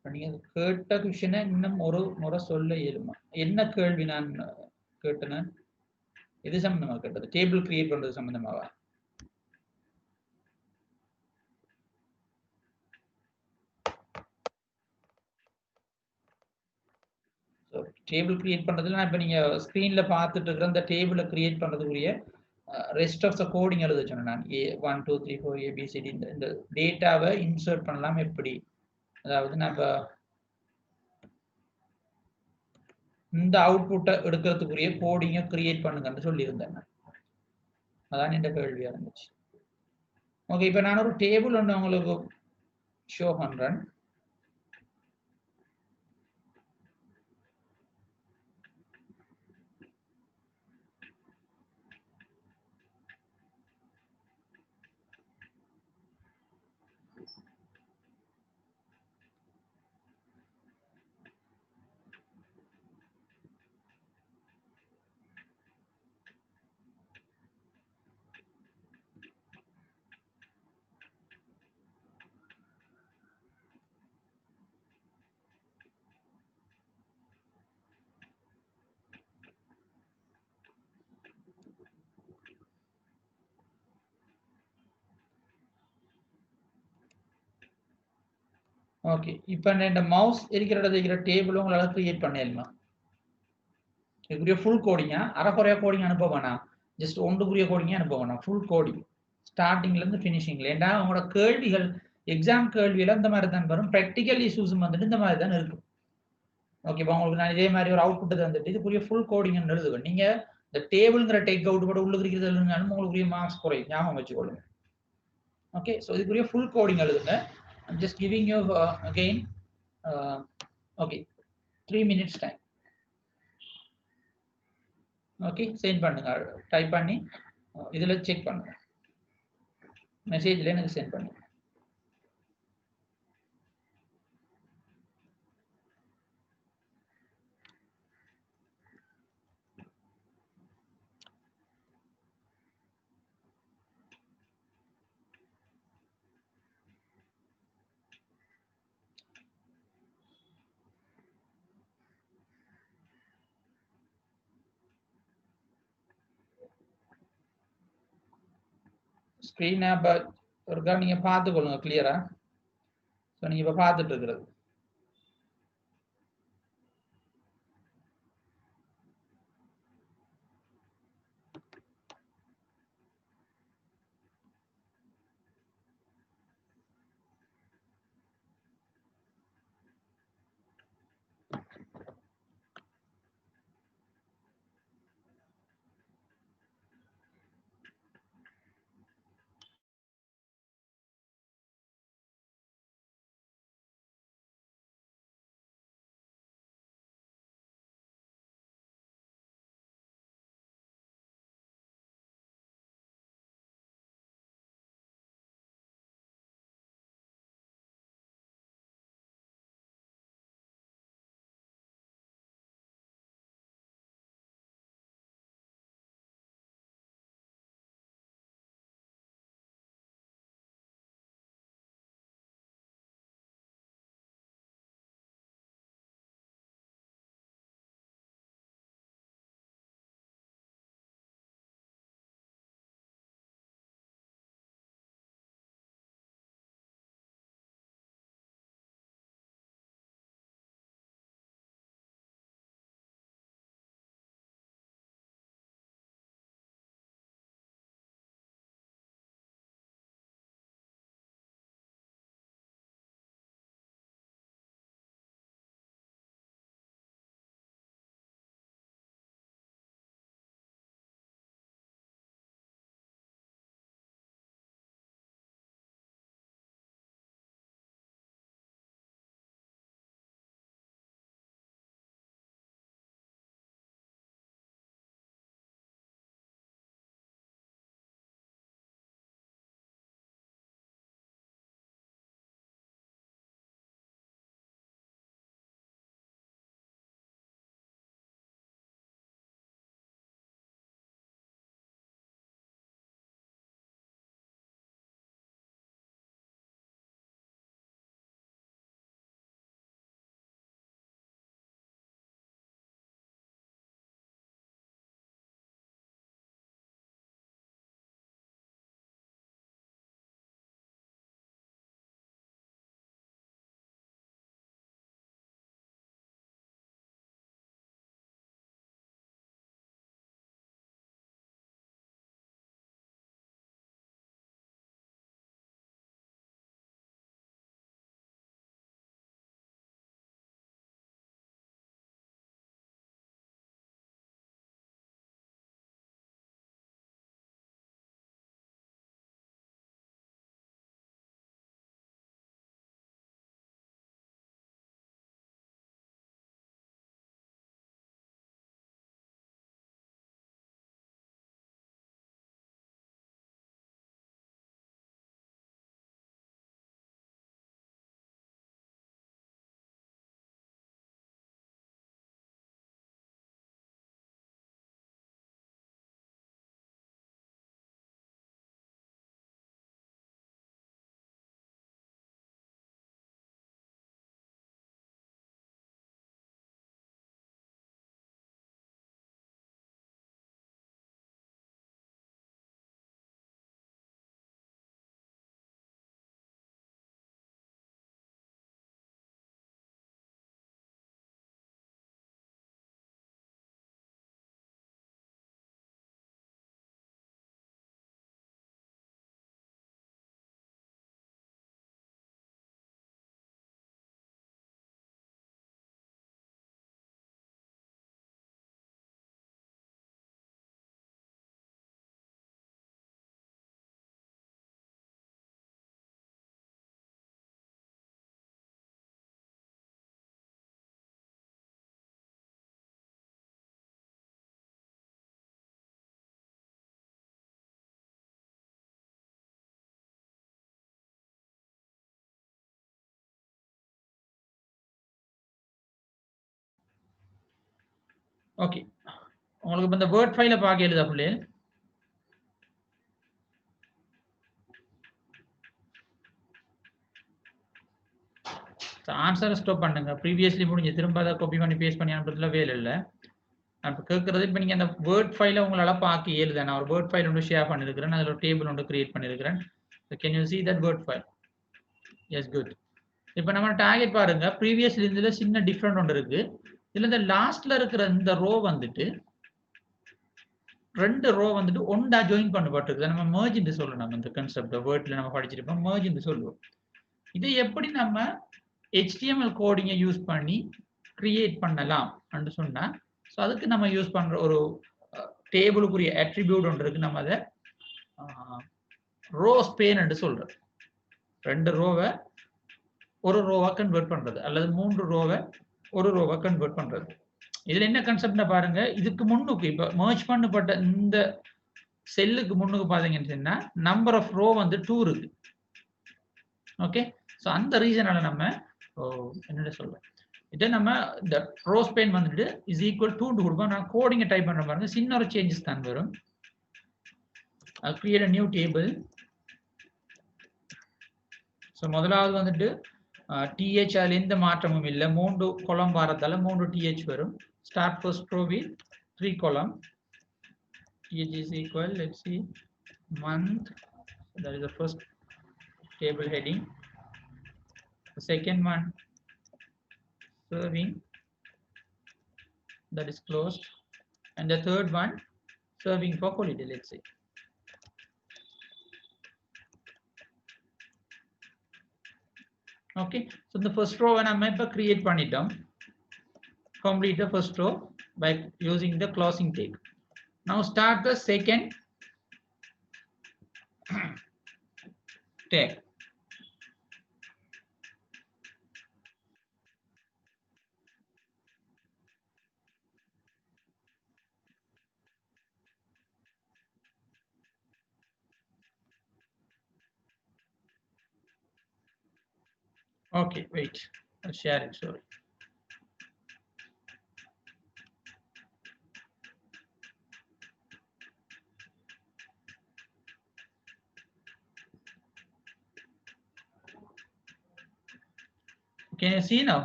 நீங்க கேட்ட கொஸ்டினை இன்னும் ஒரு முறை சொல்ல இயலுமா? என்ன கேள்வி நான் கேட்டேன்? எது சம்பந்தமா கேட்டது? டேபிள் கிரியேட் பண்றது சம்பந்தமாவா? டேபிள் கிரியேட் பண்றதுல இப்ப நீங்க ஸ்கிரீன்ல பார்த்துட்டு இருக்கிற அந்த டேபிளை கிரியேட் பண்றதுக்குரிய ரெஸ்ட் ஆஃப் த கோடிங் எழுத சொன்னேன் நான். 1 2 3 4 ABCD இந்த டேட்டாவை இன்சர்ட் பண்ணலாம் எப்படி? அதாவது நான் இப்ப இந்த அவுட்புட்டை எடுக்கிறதுக்குரிய கோடிங்கை கிரியேட் பண்ணுங்கன்னு சொல்லியிருந்தேன். அதான் இந்த கேள்வியா இருந்துச்சு. ஓகே, இப்போ நான் ஒரு டேபிள் ஒன்று உங்களுக்கு ஷோ பண்றேன். ஓகே, இப்போ இந்த மவுஸ் இருக்கிற டேபிள் உங்களால் கிரியேட் பண்ணிடலாமா? இதுக்குரிய ஃபுல் கோடிங்கா, அரைக்குறையா கோடிங் அனுப்ப வேணாம், ஜஸ்ட் ஒன்றுக்குரிய கோடிங்க அனுப்ப வேணாம், ஃபுல் கோடிங் ஸ்டார்டிங்லேருந்து ஃபினிஷிங்ல. ஏன்னா உங்களோட கேள்விகள் எக்ஸாம் கேள்வியில் இந்த மாதிரி தான் வரும், ப்ராக்டிக்கல் இஷ்யூஸும் வந்துட்டு இந்த மாதிரி தான் இருக்கும். ஓகேப்பா, உங்களுக்கு நான் இதே மாதிரி ஒரு அவுட்புட் தந்துட்டு இதுக்குரிய ஃபுல் கோடிங் எழுதுவேன். நீங்கள் இந்த டேபிள்ங்கிற டேக் அவுட் கூட உள்ளுக்கு இருக்கிறது எழுதுனாலும் உங்களுக்குரிய மார்க்ஸ் குறையும், ஞாபகம் வச்சுக்கொள்ளுங்க. ஓகே, ஸோ இதுக்குரிய ஃபுல் கோடிங் எழுதுங்க. I'm just giving you again okay 3 minutes time. Okay, send பண்ணுங்க, டைப் பண்ணி இதுல செக் பண்ணுங்க, மெசேஜ்ல எனக்கு சென்ட் பண்ணுங்க. ஸ்க்ரீனை இப்போ ஒருக்கா நீங்க பார்த்துக்கொள்ளுங்க கிளியரா. ஸோ நீங்க இப்போ பார்த்துட்டு இருக்கிறது ஓகே, உங்களுக்கு இப்ப இந்த வேர்ட் ஃபைல பார்க்க எழுதா பிள்ளைகள்? ஆன்சரை ஸ்டாப் பண்ணுங்க. ப்ரீவியஸ்லி முடிஞ்சு திரும்ப அதை காப்பி பண்ணி பேஸ்ட் பண்ணி அனுப்புறதுல வேலை இல்லை. நான் இப்போ கேட்கறது, இப்போ நீங்கள் அந்த வேர்ட் ஃபைலை உங்களால் பார்க்க இயலுது. நான் ஒரு வேர்ட் ஃபைல் ஒன்று ஷேர் பண்ணியிருக்கிறேன், அதில் ஒரு டேபிள் ஒன்று கிரியேட் பண்ணியிருக்கிறேன். Can you see that word file? Yes, good. இப்போ நம்ம டார்கெட் பாருங்க, ப்ரீவியஸ்ல இருந்ததுல சின்ன டிஃப்ரெண்ட் ஒன்று இருக்கு. இதுல இந்த லாஸ்ட்ல இருக்கிற இந்த ரோ வந்துட்டு ரெண்டு ரோ வந்துட்டு ஒண்டா ஜாயின் பண்ணப்பட்டிருக்கு. நம்ம merge என்று சொல்லணும். நம்ம இந்த கான்செப்ட் வேர்ட்ல நம்ம படிச்சிருப்போம், merge என்று சொல்லுவோம். இதை எப்படி நம்ம HTML கோடிங்கை யூஸ் பண்ணி கிரியேட் பண்ணலாம் அப்படின்னு சொன்னா, ஸோ அதுக்கு நம்ம யூஸ் பண்ற ஒரு டேபிளுக்குரிய அட்ரிபியூட் ஒன்று இருக்கு. நம்ம அதை ரோ ஸ்பேன் என்று சொல்றோம். ரெண்டு ரோவை ஒரு ரோவா கன்வெர்ட் பண்றது, அல்லது மூன்று ரோவை ஒரு ரோவா கன்வெர்ட் பண்றது. இதுல என்ன கான்செப்ட்னா பாருங்க, இதுக்கு முன்னுக்கு இப்ப merge பண்ணப்பட்ட இந்த செல்லுக்கு முன்னுக்கு பாத்தீங்கன்னு சொன்னா நம்பர் ஆஃப் ரோ வந்து 2 இருக்கு. ஓகே, சோ அந்த ரீசனால நம்ம என்ன சொல்றோம், இதை நம்ம இந்த ரோ ஸ்பேன் வந்துட்டு இஸ் ஈக்குவல் டு கொடுப்போம். நான் கோடிங்க டைப் பண்ற பாருங்க, சின்ன ஒரு சேஞ்சஸ் தான் வரும். Create a new table. So முதலாவது வந்துட்டு TH அதில் எந்த மாற்றமும் இல்லை, 3 column வரதால 3 TH வரும். Start first row with 3 column. TH is equal, let's see, month. That is the first table heading. The second one, serving, that is closed. And the third one, serving for holiday, let's say. Okay, so the first row when I'm create பண்ணிட்டோம். Complete the first row by using the closing tag. Now start the second tag. Okay, wait, I'll share it, sorry. Can you see now?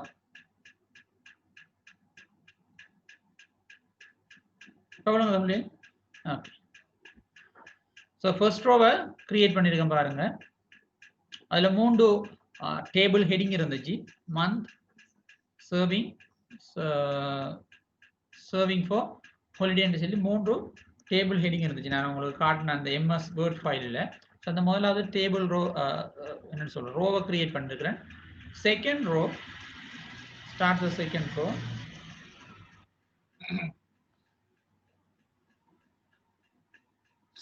Okay. So first row create பண்ணிருக்கேன் பாருங்க. அதுல 3 table heading இருந்துச்சு. Month, serving, serving for ஹாலிடேன்னு சொல்லி 3 table heading இருந்துச்சு. நான் உங்களுக்கு காட்டின அந்த MS வேர்ட் ஃபைலில். ஸோ அந்த முதலாவது டேபிள் ரோ என்னன்னு சொல்கிறேன், ரோவை கிரியேட் பண்ணிருக்கிறேன். Second row, start the second row.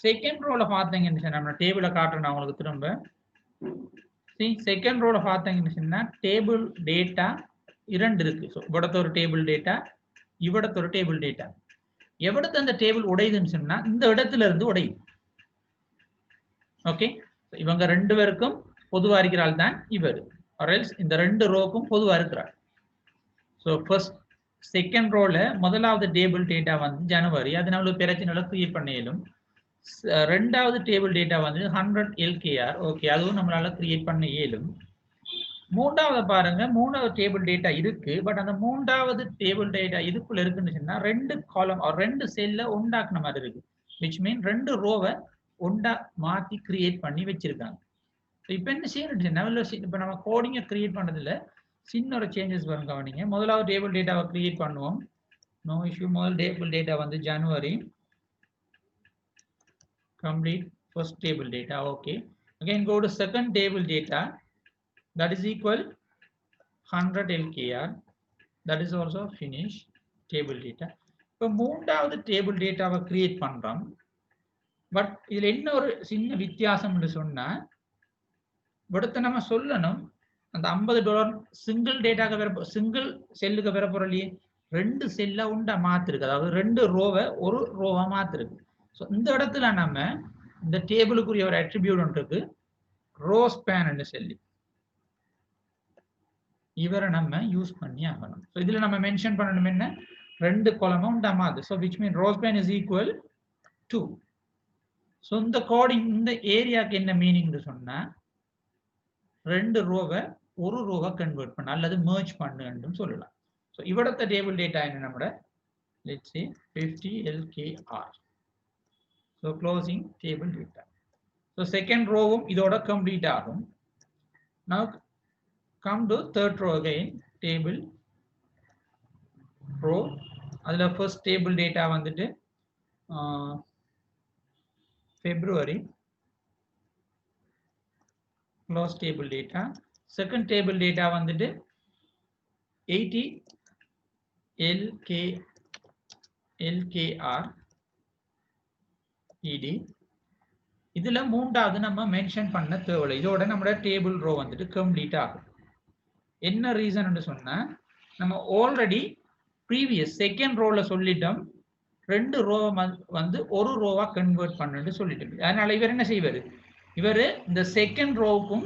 Second ரோல பார்த்தீங்கன்னு நம்ம டேபிளை காட்டுறேன் உங்களுக்கு திரும்ப. செகண்ட் ரோல பார்த்தீங்கன்னா டேபிள் டேட்டா 2 இருக்கு. ஸோ இவிடத்த ஒரு டேபிள் டேட்டா, இவிடத்த ஒரு டேபிள் டேட்டா. எவிடத்து அந்த டேபிள் உடையுதுன்னு சொன்னா இந்த இடத்துல இருந்து உடையுது. ஓகே, இவங்க 2 பேருக்கும் பொதுவா இருக்கிறாள் தான் இவர், இந்த 2 ரோக்கும் பொதுவா இருக்கிறாள். ஸோ ஃபர்ஸ்ட் செகண்ட் ரோல முதலாவது டேபிள் டேட்டா வந்து ஜனவரி, அதனால ஒரு பிரச்சனை கிரியேட் பண்ண இயலும். ரெண்டாவது டேபிள் டேட்டா வந்து 100 LKR. ஓகே, அதுவும் நம்மளால கிரியேட் பண்ண இயலும். மூன்றாவது பாருங்க, மூணாவது டேபிள் டேட்டா இருக்கு. பட் அந்த மூன்றாவது டேபிள் டேட்டா இதுக்குள்ள இருக்குன்னு சொன்னா 2 காலம் 2 செல்ல உண்டாக்குன மாதிரி இருக்கு. விச் மீன் 2 ரோவை ஒண்டா மாத்தி கிரியேட் பண்ணி வச்சிருக்காங்க. இப்போ என்ன செய்யணும், இப்போ நம்ம கோடிங்கை கிரியேட் பண்ணதுல சின்ன ஒரு சேஞ்சஸ் வரும் கவனிங்க. முதலாவது டேபிள் டேட்டாவை கிரியேட் பண்ணுவோம். No issue. முதல் டேபிள் டேட்டா வந்து ஜனவரி. Complete first table data. Okay, again go to second table data, that is equal 100 LKR. That is also finish table data. இப்போ மூன்றாவது டேபிள் டேட்டாவை கிரியேட் பண்றோம். பட் இதுல என்ன ஒரு சின்ன வித்தியாசம்னு சொன்னா, அடுத்து நம்ம சொல்லணும் அந்த $50 சிங்கிள் டேட்டாக்கு வேற, சிங்கிள் செல்லுக்கு வேற பொருளையே 2 செல்ல உண்டா மாத்திருக்கு. அதாவது 2 ரோவை ஒரு ரோவா மாத்திருக்கு. ஸோ இந்த இடத்துல நம்ம இந்த டேபிளுக்குரிய ஒரு அட்ரிபியூட் ஒன்று இருக்கு, ரோ ஸ்பேன் சொல்லி, இவரை நம்ம யூஸ் பண்ணி ஆகணும். ஸோ இதுல நம்ம மென்ஷன் பண்ணணும் என்ன, ரெண்டு column உண்டாமாது. So which means row span is equal to. So இந்த கோடிங் இந்த ஏரியாக்கு என்ன மீனிங் சொன்னா ரெண்டு ரோவை ஒரு ரோவா கன்வெர்ட் பண்ண அல்லது merge பண்ணுன்னு சொல்லலாம். So இவடத்த டேபிள் டேட்டா என்ன நம்மட let's say 50 LKR. So closing table data. So second row இதோட complete ஆகும். Now come to third row again, table row. அதுல first table data வந்துட்டு February, close table data. Second table data வந்துட்டு 80 LKR ED. இதுல மூன்றாவது நம்ம mention பண்ண தேவையில்லை. இதோட நம்ம டேபிள் ரோ வந்துட்டு கம்ப்ளீட் ஆகும். என்ன ரீசன் சொன்னா நம்ம ஆல்ரெடி ப்ரீவியஸ் செகண்ட் ரோல சொல்லிட்டோம் ரெண்டு ரோ வந்து ஒரு ரோவா கன்வெர்ட் பண்ணுன்னு சொல்லிட்டு. அதனால இவர் என்ன செய்வாரு, இவர் இந்த செகண்ட் ரோவுக்கும்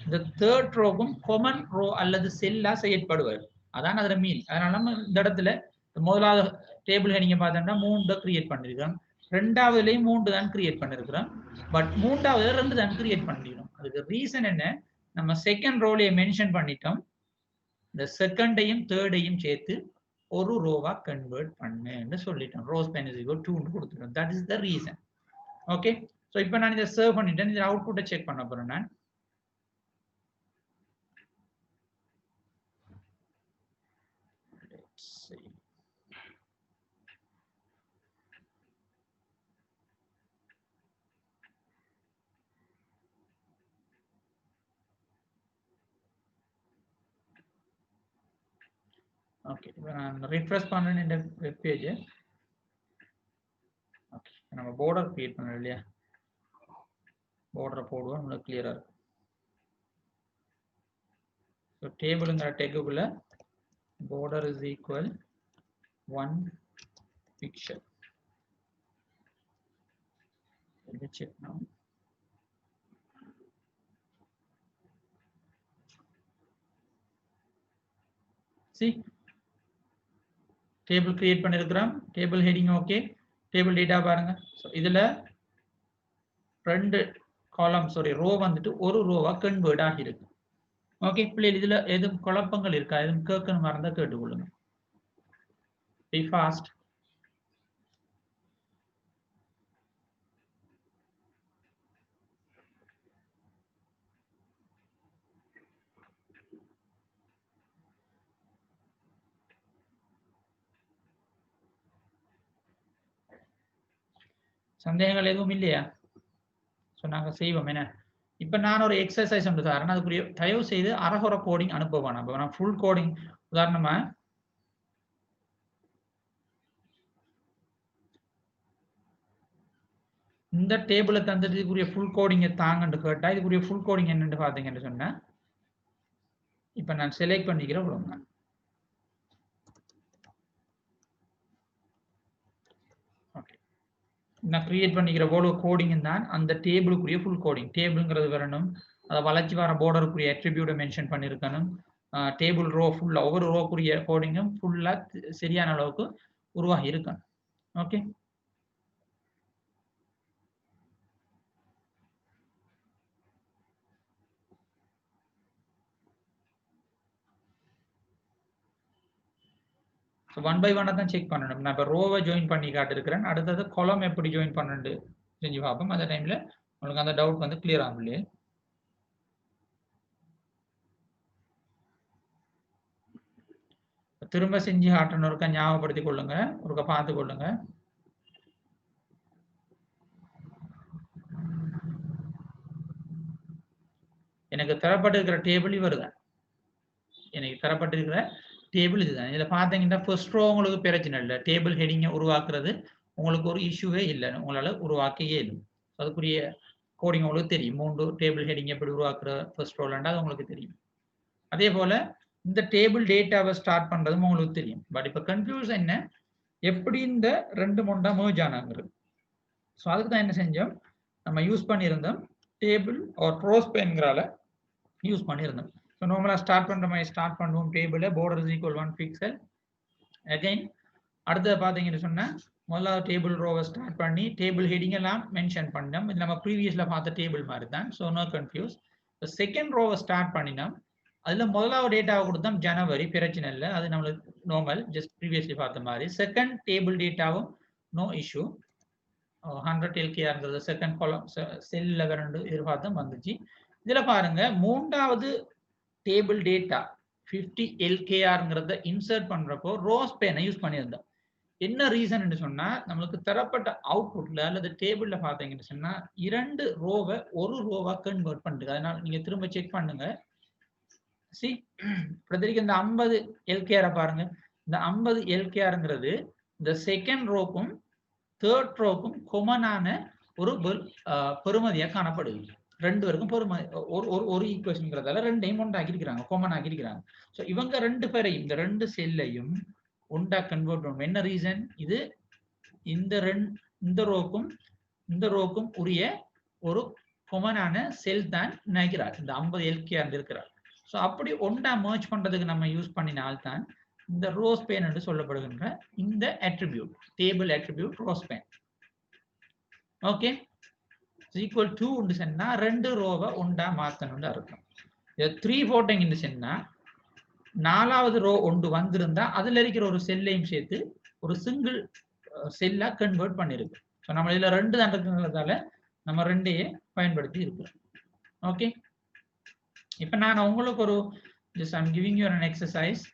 இந்த தேர்ட் ரோவுக்கும் காமன் ரோ அல்லது செல்லா செயற்படுவார். அதான் அதுல மீன். அதனால நம்ம இந்த இடத்துல முதலாவது டேபிள் நீங்க பார்த்தோம்னா 3 கிரியேட் பண்ணிருக்கோம், ரெண்டாவதுலயும் 3 தான் கிரியேட் பண்ணிருக்கிறோம், பட் மூன்றாவது 2 தான் கிரியேட் பண்ணிருக்கோம். அதுக்கு ரீசன் என்ன, நம்ம செகண்ட் ரோலையே மென்ஷன் பண்ணிட்டோம், இந்த செகண்டையும் தேர்டையும் சேர்த்து ஒரு ரோவா கன்வெர்ட் பண்ணுன்னு சொல்லிட்டோம். Row span is equal to கொடுத்துட்டோம். That is the reason. Okay, so இப்போ நான் இதை சர்வ் பண்ணிட்டேன். இந்த அவுட்புட்டை செக் பண்ண போறேன் நான். Let's see. Okay, நான் refresh பண்றேன் இந்த வெப் பேஜ். ஓகே, நம்ம border கிரியேட் பண்ணோம் இல்லையா, border போடுவோம், உங்களுக்கு கிளியரா இருக்கும். ஸோ டேபிள்ங்கிற டேக்குக்குள்ள border is equal 1 pixel. Let me check now. See, table create பண்ணிருக்கிறோம். Table heading okay, table data பாருங்க. ஸோ இதுல ரெண்டு காலம் ரோ வந்துட்டு ஒரு ரோவா கன்வெர்ட் ஆகிருக்கு. ஓகே பிள்ளைகள், இதுல எதுவும் குழப்பங்கள் இருக்கா, எதுவும் கேட்கணும் மறந்தா கேட்டுக்கொள்ளுங்க. Be fast. சந்தேகங்கள் எதுவும் இல்லையா? ஸோ நாங்கள் செய்வோம். என்ன இப்போ நான் ஒரு எக்ஸசைஸ் ஒன்று தரேன், அதுக்குரிய தயவு செய்து அரகுற கோடிங் அனுப்புவேன். நம்ம நான் ஃபுல் கோடிங் உதாரணமா இந்த டேபிளை தந்துட்டு இதுக்குரிய ஃபுல் கோடிங்கை தாங்கன்னு கேட்டா இதுக்குரிய ஃபுல் கோடிங் என்னன்னு பார்த்தீங்கன்னு சொன்னேன். இப்போ நான் செலக்ட் பண்ணிக்கிறேன். விடுங்க, நான் கிரியேட் பண்ணிக்கிற போல கோடிங் தான் அந்த டேபிளுக்குரிய ஃபுல் கோடிங். டேபிள்ங்கிறது வரணும், அதை வளர்ச்சி வர போர்டருக்குரிய அட்ரிபியூட்டை மென்ஷன் பண்ணியிருக்கணும். டேபிள் ரோ ஃபுல்லா ஒவ்வொரு ரோக்குரிய கோடிங்கும் ஃபுல்லா சரியான அளவுக்கு உருவாகி இருக்கணும். ஓகே, ஒன் பை ஒன்னா தான் செக் பண்ணணும். நான் இப்போ ரோவை ஜாயின் பண்ணி காட்டிருக்கிறேன். அடுத்தது காலம் எப்படி ஜாயின் பண்ணு செஞ்சு பார்ப்போம். அந்த டைம்ல உங்களுக்கு அந்த டவுட் வந்து கிளியர் ஆகும் இல்லையே. திரும்ப செஞ்சு காட்டணும், ஒருக்கா ஞாபகப்படுத்தி கொள்ளுங்க, ஒருக்கா பார்த்து கொள்ளுங்க. எனக்கு தரப்பட்டிருக்கிற டேபிள் இவருதான், எனக்கு தரப்பட்டிருக்கிற டேபிள் இதுதான். இதில் பார்த்தீங்கன்னா ஃபர்ஸ்ட் ரோ உங்களுக்கு பிரச்சனை இல்லை, டேபிள் ஹெடிங்கை உருவாக்குறது உங்களுக்கு ஒரு இஷ்யூவே இல்லை, உங்களால் உருவாக்க இயலும். அதுக்குரிய கோடிங் உங்களுக்கு தெரியும். 3 டேபிள் ஹெடிங் எப்படி உருவாக்குற ஃபர்ஸ்ட் ரோலண்டா அது உங்களுக்கு தெரியும். அதே போல இந்த டேபிள் டேட்டாவை ஸ்டார்ட் பண்றதும் உங்களுக்கு தெரியும். பட் இப்போ கன்ஃபியூஷன் என்ன, எப்படி இந்த 2 மொண்டா merge ஆனாங்கிறது. ஸோ அதுக்கு தான் என்ன செஞ்சோம், நம்ம யூஸ் பண்ணியிருந்தோம் டேபிள் ஒரு ரோ ஸ்பேன்ங்கிறால யூஸ் பண்ணியிருந்தோம். ஸோ நார்மலாக ஸ்டார்ட் பண்ணுற மாதிரி ஸ்டார்ட் பண்ணுவோம். டேபிளை border is equal 1 pixel. Again அடுத்து பாத்தீங்கன்னு சொன்னா முதல்ல டேபிள் ரோவை ஸ்டார்ட் பண்ணி டேபிள் ஹெடிங் எல்லாம் மென்ஷன் பண்ணோம். இது நம்ம ப்ரீவியஸ்ல பார்த்த டேபிள் மாதிரி தான். So no confuse. செகண்ட் ரோவை ஸ்டார்ட் பண்ணினோம். அதுல முதலாவது டேட்டாவை கொடுத்தோம் ஜனவரி, பிரச்சனை இல்லை, அது நம்மளுக்கு நார்மல், ஜஸ்ட் ப்ரீவியஸ்லி பார்த்த மாதிரி. செகண்ட் டேபிள் டேட்டாவும் நோ இஷ்யூ. 100 LKRங்கிறது செகண்ட் காலம் செல்ல ரெண்டு எதிர்பார்த்தம் வந்துச்சு. இதுல பாருங்க மூன்றாவது டேபிள் டேட்டா 50 LKRங்கிறத இன்சர்ட் பண்றப்போ ரோஸ் பேனை யூஸ் பண்ணியிருந்தோம். என்ன ரீசன் சொன்னா நம்மளுக்கு தரப்பட்ட அவுட்புட்ல அல்லது டேபிள்ல பாத்தீங்கன்னு சொன்னா 2 ரோவை ஒரு ரோவா கன்வெர்ட் பண்ணுது. அதனால நீங்க திரும்ப செக் பண்ணுங்க. சி இந்த 50 LKR பாருங்க. இந்த 50 LKRங்கிறது இந்த செகண்ட் ரோக்கும் தேர்ட் ரோக்கும் கொமனான ஒரு பெருமதியா காணப்படுது. ரெண்டு பேருக்கும் பெருமதி ஒரு ஈக்குவேஷன்ங்கிறதால ரெண்டையும் ஒன்றாக்கி இருக்கிறாங்க, கொமன் ஆக்கி இருக்கிறாங்க. ஸோ இவங்க ரெண்டு பேரையும் இந்த ரெண்டு செல்லையும் ஒன்றா கன்வெர்ட் பண்ணும். என்ன ரீசன்? இது இந்த ரோக்கும் உரிய ஒரு கொமனான செல் தான் நினைக்கிறார் இந்த 50 LKR இருக்கிறார். ஸோ அப்படி ஒன்றா மர்ஜ் பண்றதுக்கு நம்ம யூஸ் பண்ணினால்தான் இந்த ரோஸ் பேன் என்று சொல்லப்படுகின்ற இந்த attribute, table attribute rowspan. Okay, equal to சொன்னா ரெண்டு ரோவை ஒன்றா மாத்தணும்னு அர்த்தம். 3 போட்டீங்கன்னு சொன்னா நாலாவது ரோ ஒன்று வந்திருந்தா அதுல இருக்கிற ஒரு செல்லையும் சேர்த்து ஒரு சிங்கிள் செல்லா கன்வெர்ட் பண்ணிருக்கு. ஸோ நம்ம இதுல ரெண்டு தான் இருக்குங்கிறதால நம்ம ரெண்டையே பயன்படுத்தி இருக்கிறோம். ஓகே, இப்ப நான் உங்களுக்கு ஒரு just I'm giving you an exercise.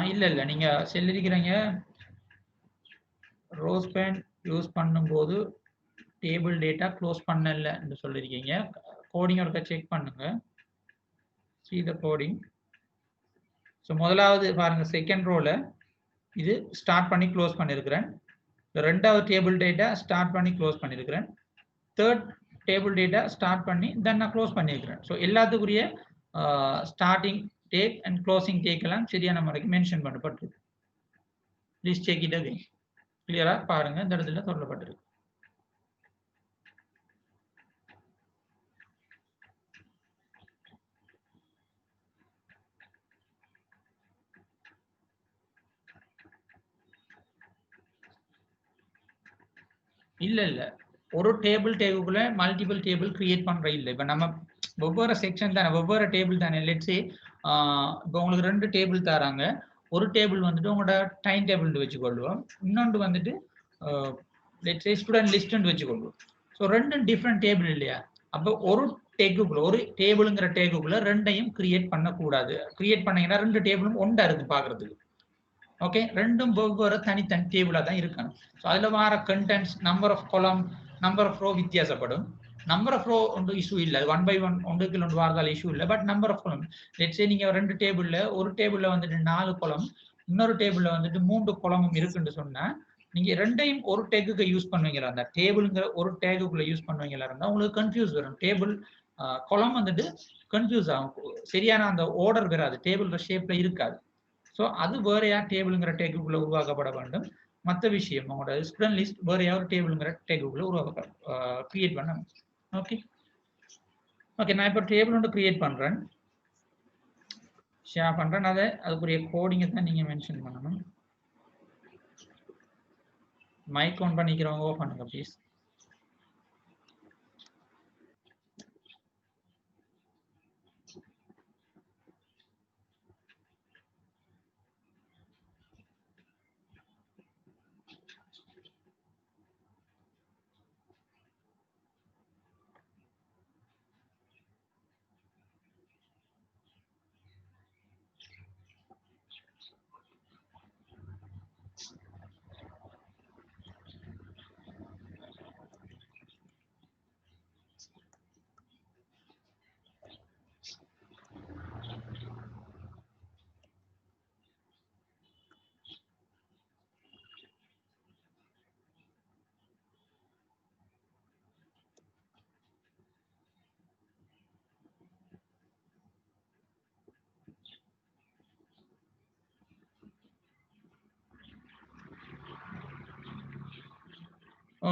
இல்ல நீங்க சொல்லிருக்கிறீங்க ரோஸ் பேன் யூஸ் பண்ணும்போது டேபிள் டேட்டா க்ளோஸ் பண்ணல என்று சொல்லிருக்கீங்க. கோடிங் ஒருக்க செக் பண்ணுங்க. see the coding. ஸோ முதலாவது பாருங்க செகண்ட் ரோல இது ஸ்டார்ட் பண்ணி க்ளோஸ் பண்ணிருக்கிறேன். ரெண்டாவது டேபிள் டேட்டா ஸ்டார்ட் பண்ணி க்ளோஸ் பண்ணிருக்கிறேன். தேர்ட் டேபிள் டேட்டா ஸ்டார்ட் பண்ணி தென் நான் க்ளோஸ் பண்ணிருக்கிறேன். ஸோ எல்லாத்துக்குரிய starting tag and closing tag எல்லாம் சரியான முறைக்கு மென்ஷன் பண்ணப்பட்டிருக்கு. Please check it again. கிளியரா பாருங்க, இந்த இடத்துல சொல்லப்பட்டிருக்கு. இல்ல ஒரு டேபிள் டேக்குள்ள மல்டிபிள் டேபிள் கிரியேட் பண்ற இல்லை. இப்ப நம்ம ஒவ்வொரு செக்ஷன் தானே, ஒவ்வொரு டேபிள் தானே. லெட்ஸ் சே இப்போ உங்களுக்கு ரெண்டு டேபிள் தராங்க. ஒரு டேபிள் வந்துட்டு உங்களோட டைம் டேபிள் வச்சுக்கொள்வோம், இன்னொன்று வந்துட்டு லெட்ஸ் சே ஸ்டூடெண்ட் லிஸ்ட்னு வச்சுக்கொள்வோம். ஸோ ரெண்டும் டிஃப்ரெண்ட் டேபிள் இல்லையா? அப்போ ஒரு டேக்குக்குள்ள ஒரு டேபிளுங்கிற டேக்குக்குள்ள ரெண்டையும் கிரியேட் பண்ணக்கூடாது. கிரியேட் பண்ணீங்கன்னா ரெண்டு டேபிளும் ஒன்றா இருக்கும் பார்க்கறதுக்கு. ஓகே, ரெண்டும் வெவ்வேறு தனித்தனி டேபிளா தான் இருக்கணும். ஸோ அதுல வர contents, number of column, number of row வித்தியாசப்படும். நம்பர் ஆஃப் ரோ ஒன்று இஷ்யூ இல்லை, 1 by 1 ஒன்றுக்கு ஒன்று வரதால இஷ்யூ இல்லை. But number of column, let's say நீங்க ரெண்டு டேபிள்ல ஒரு டேபிள்ல வந்துட்டு 4 காலம், இன்னொரு டேபிள்ல வந்துட்டு 3 காலமும் இருக்குன்னு சொன்னா நீங்க ரெண்டையும் ஒரு டேக்குக்கு யூஸ் பண்ணுவீங்களா, அந்த டேபிள்ங்கிற ஒரு டேக்குக்குள்ள யூஸ் பண்ணுவீங்களா இருந்தா உங்களுக்கு கன்ஃபியூஸ் வரும். டேபிள் காலம் வந்துட்டு கன்ஃபியூஸ் ஆகும், சரியான அந்த ஆர்டர் வராது, டேபிள் ஷேப்ல இருக்காது. ஸோ அது வேறையா டேபிள்ங்கிற டேக்குக்குள்ள உருவாக்கப்பட வேண்டும். மற்ற விஷயம் உங்களோட ஸ்டூடெண்ட் லிஸ்ட் வேறையா ஒரு டேபிள்ங்கிற டேக்குக்குள்ள கிரியேட் பண்ண. ஓகே ஓகே, நான் இப்போ டேபிள் ஒன்று கிரியேட் பண்றேன், ஷேர் பண்றேன். அதுக்குரிய கோடிங்கை தான் நீங்க மென்ஷன் பண்ணணும். மைக் ஆன் பண்ணிக்கிறவங்க ஓ பண்ணுங்க ப்ளீஸ்.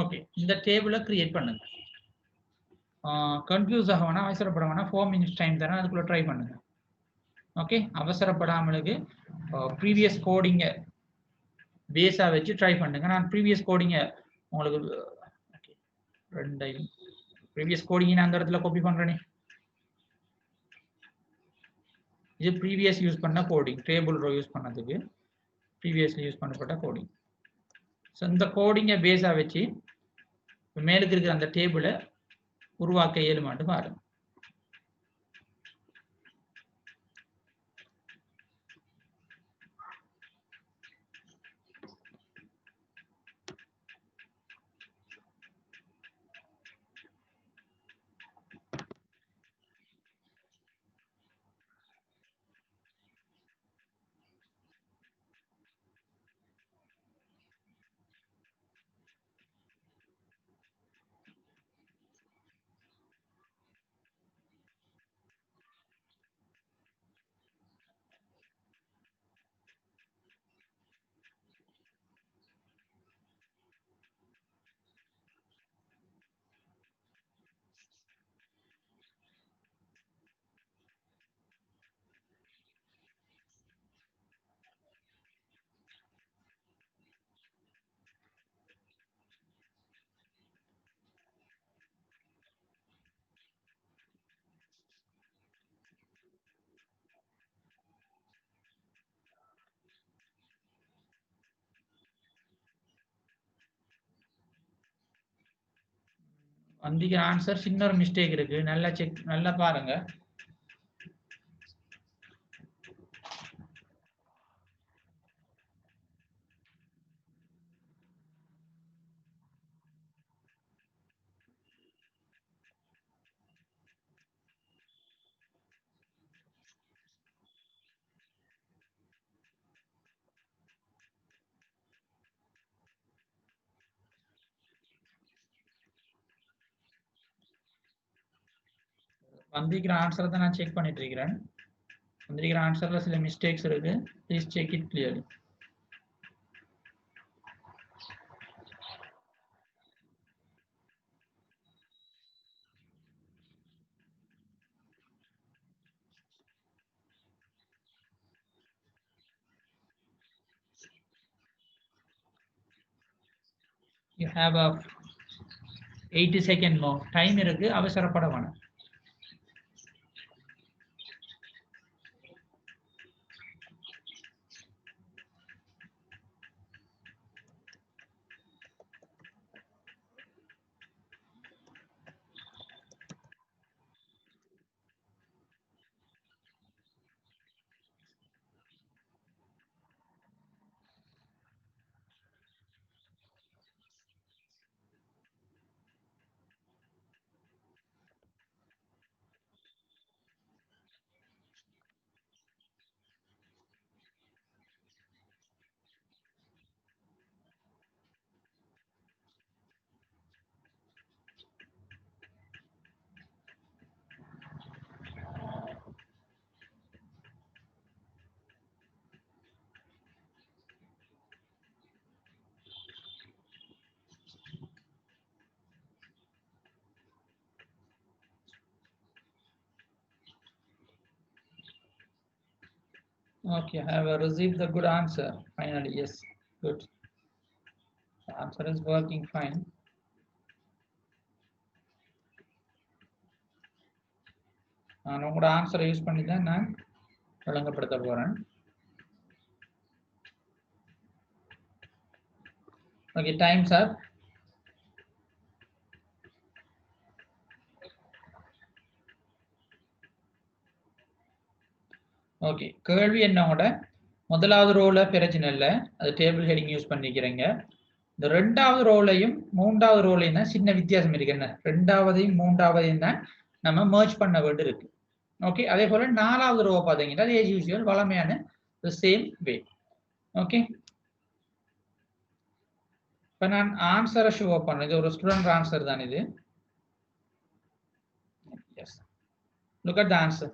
ஓகே, இந்த டேபிளை கிரியேட் பண்ணுங்க. கன்ஃபியூஸ் ஆக வேணாம், அவசரப்பட வேணாம். 4 மினிட்ஸ் டைம் தரேன், அதுக்குள்ள ட்ரை பண்ணுங்க. ஓகே, அவசரப்படாமலுக்கு ப்ரீவியஸ் கோடிங்கை பேஸாக வச்சு ட்ரை பண்ணுங்க. நான் ப்ரீவியஸ் கோடிங்கை உங்களுக்கு ரெண்டையும் ப்ரீவியஸ் கோடிங்கை நான் அந்த இடத்துல காப்பி பண்ணுறேனே. இது ப்ரீவியஸ் யூஸ் பண்ண கோடிங், டேபிள் ரோ யூஸ் பண்ணதுக்கு ப்ரீவியஸ்லி யூஸ் பண்ணப்பட்ட கோடிங். ஸோ இந்த கோடிங்கை பேஸாக வச்சு மேலுக்கு இருக்கிற அந்த டேபிளை உருவாக்க இயலுமான்னு பாருங்க. வந்திக்கிற ஆன்சர் சின்ன ஒரு மிஸ்டேக் இருக்கு, நல்லா செக் நல்லா பாருங்க. வந்திக்கிற ஆன்சரை தான் நான் செக் பண்ணிட்டு இருக்கிறேன். வந்திருக்கிற ஆன்சர்ல சில மிஸ்டேக்ஸ் இருக்கு, please check it clearly. You have a 80 second more time இருக்கு, அவசரப்பட வேணாம். Okay, I have received the good answer finally. Yes, good. The answer is working fine. நான் உங்களோட ஆன்சரை யூஸ் பண்ணி தான் நான் விளங்கப்படுத்த போறேன். ஓகே, டைம்ஸ் அப். ஓகே, கேள்வி என்னோட முதலாவது ரோல பிரச்சனை இல்லை, அது டேபிள் ஹெடிங் யூஸ் பண்ணிக்கிறீங்க. இந்த ரெண்டாவது ரோலையும் மூன்றாவது ரோலையும் தான் சின்ன வித்தியாசம் இருக்கு. என்ன, ரெண்டாவதையும் மூன்றாவதையும் தான் நம்ம மர்ஜ் பண்ண வேண்டி இருக்கு. ஓகே, அதே போல நாலாவது ரோ பார்த்தீங்கன்னா as usual வளமையான the same way. ஓகே, இப்போ நான் ஆன்சரை ஷோ பண்ணேன். இது ஒரு ஸ்டூடெண்ட் ஆன்சர் தான் இது. Yes, look at the answer.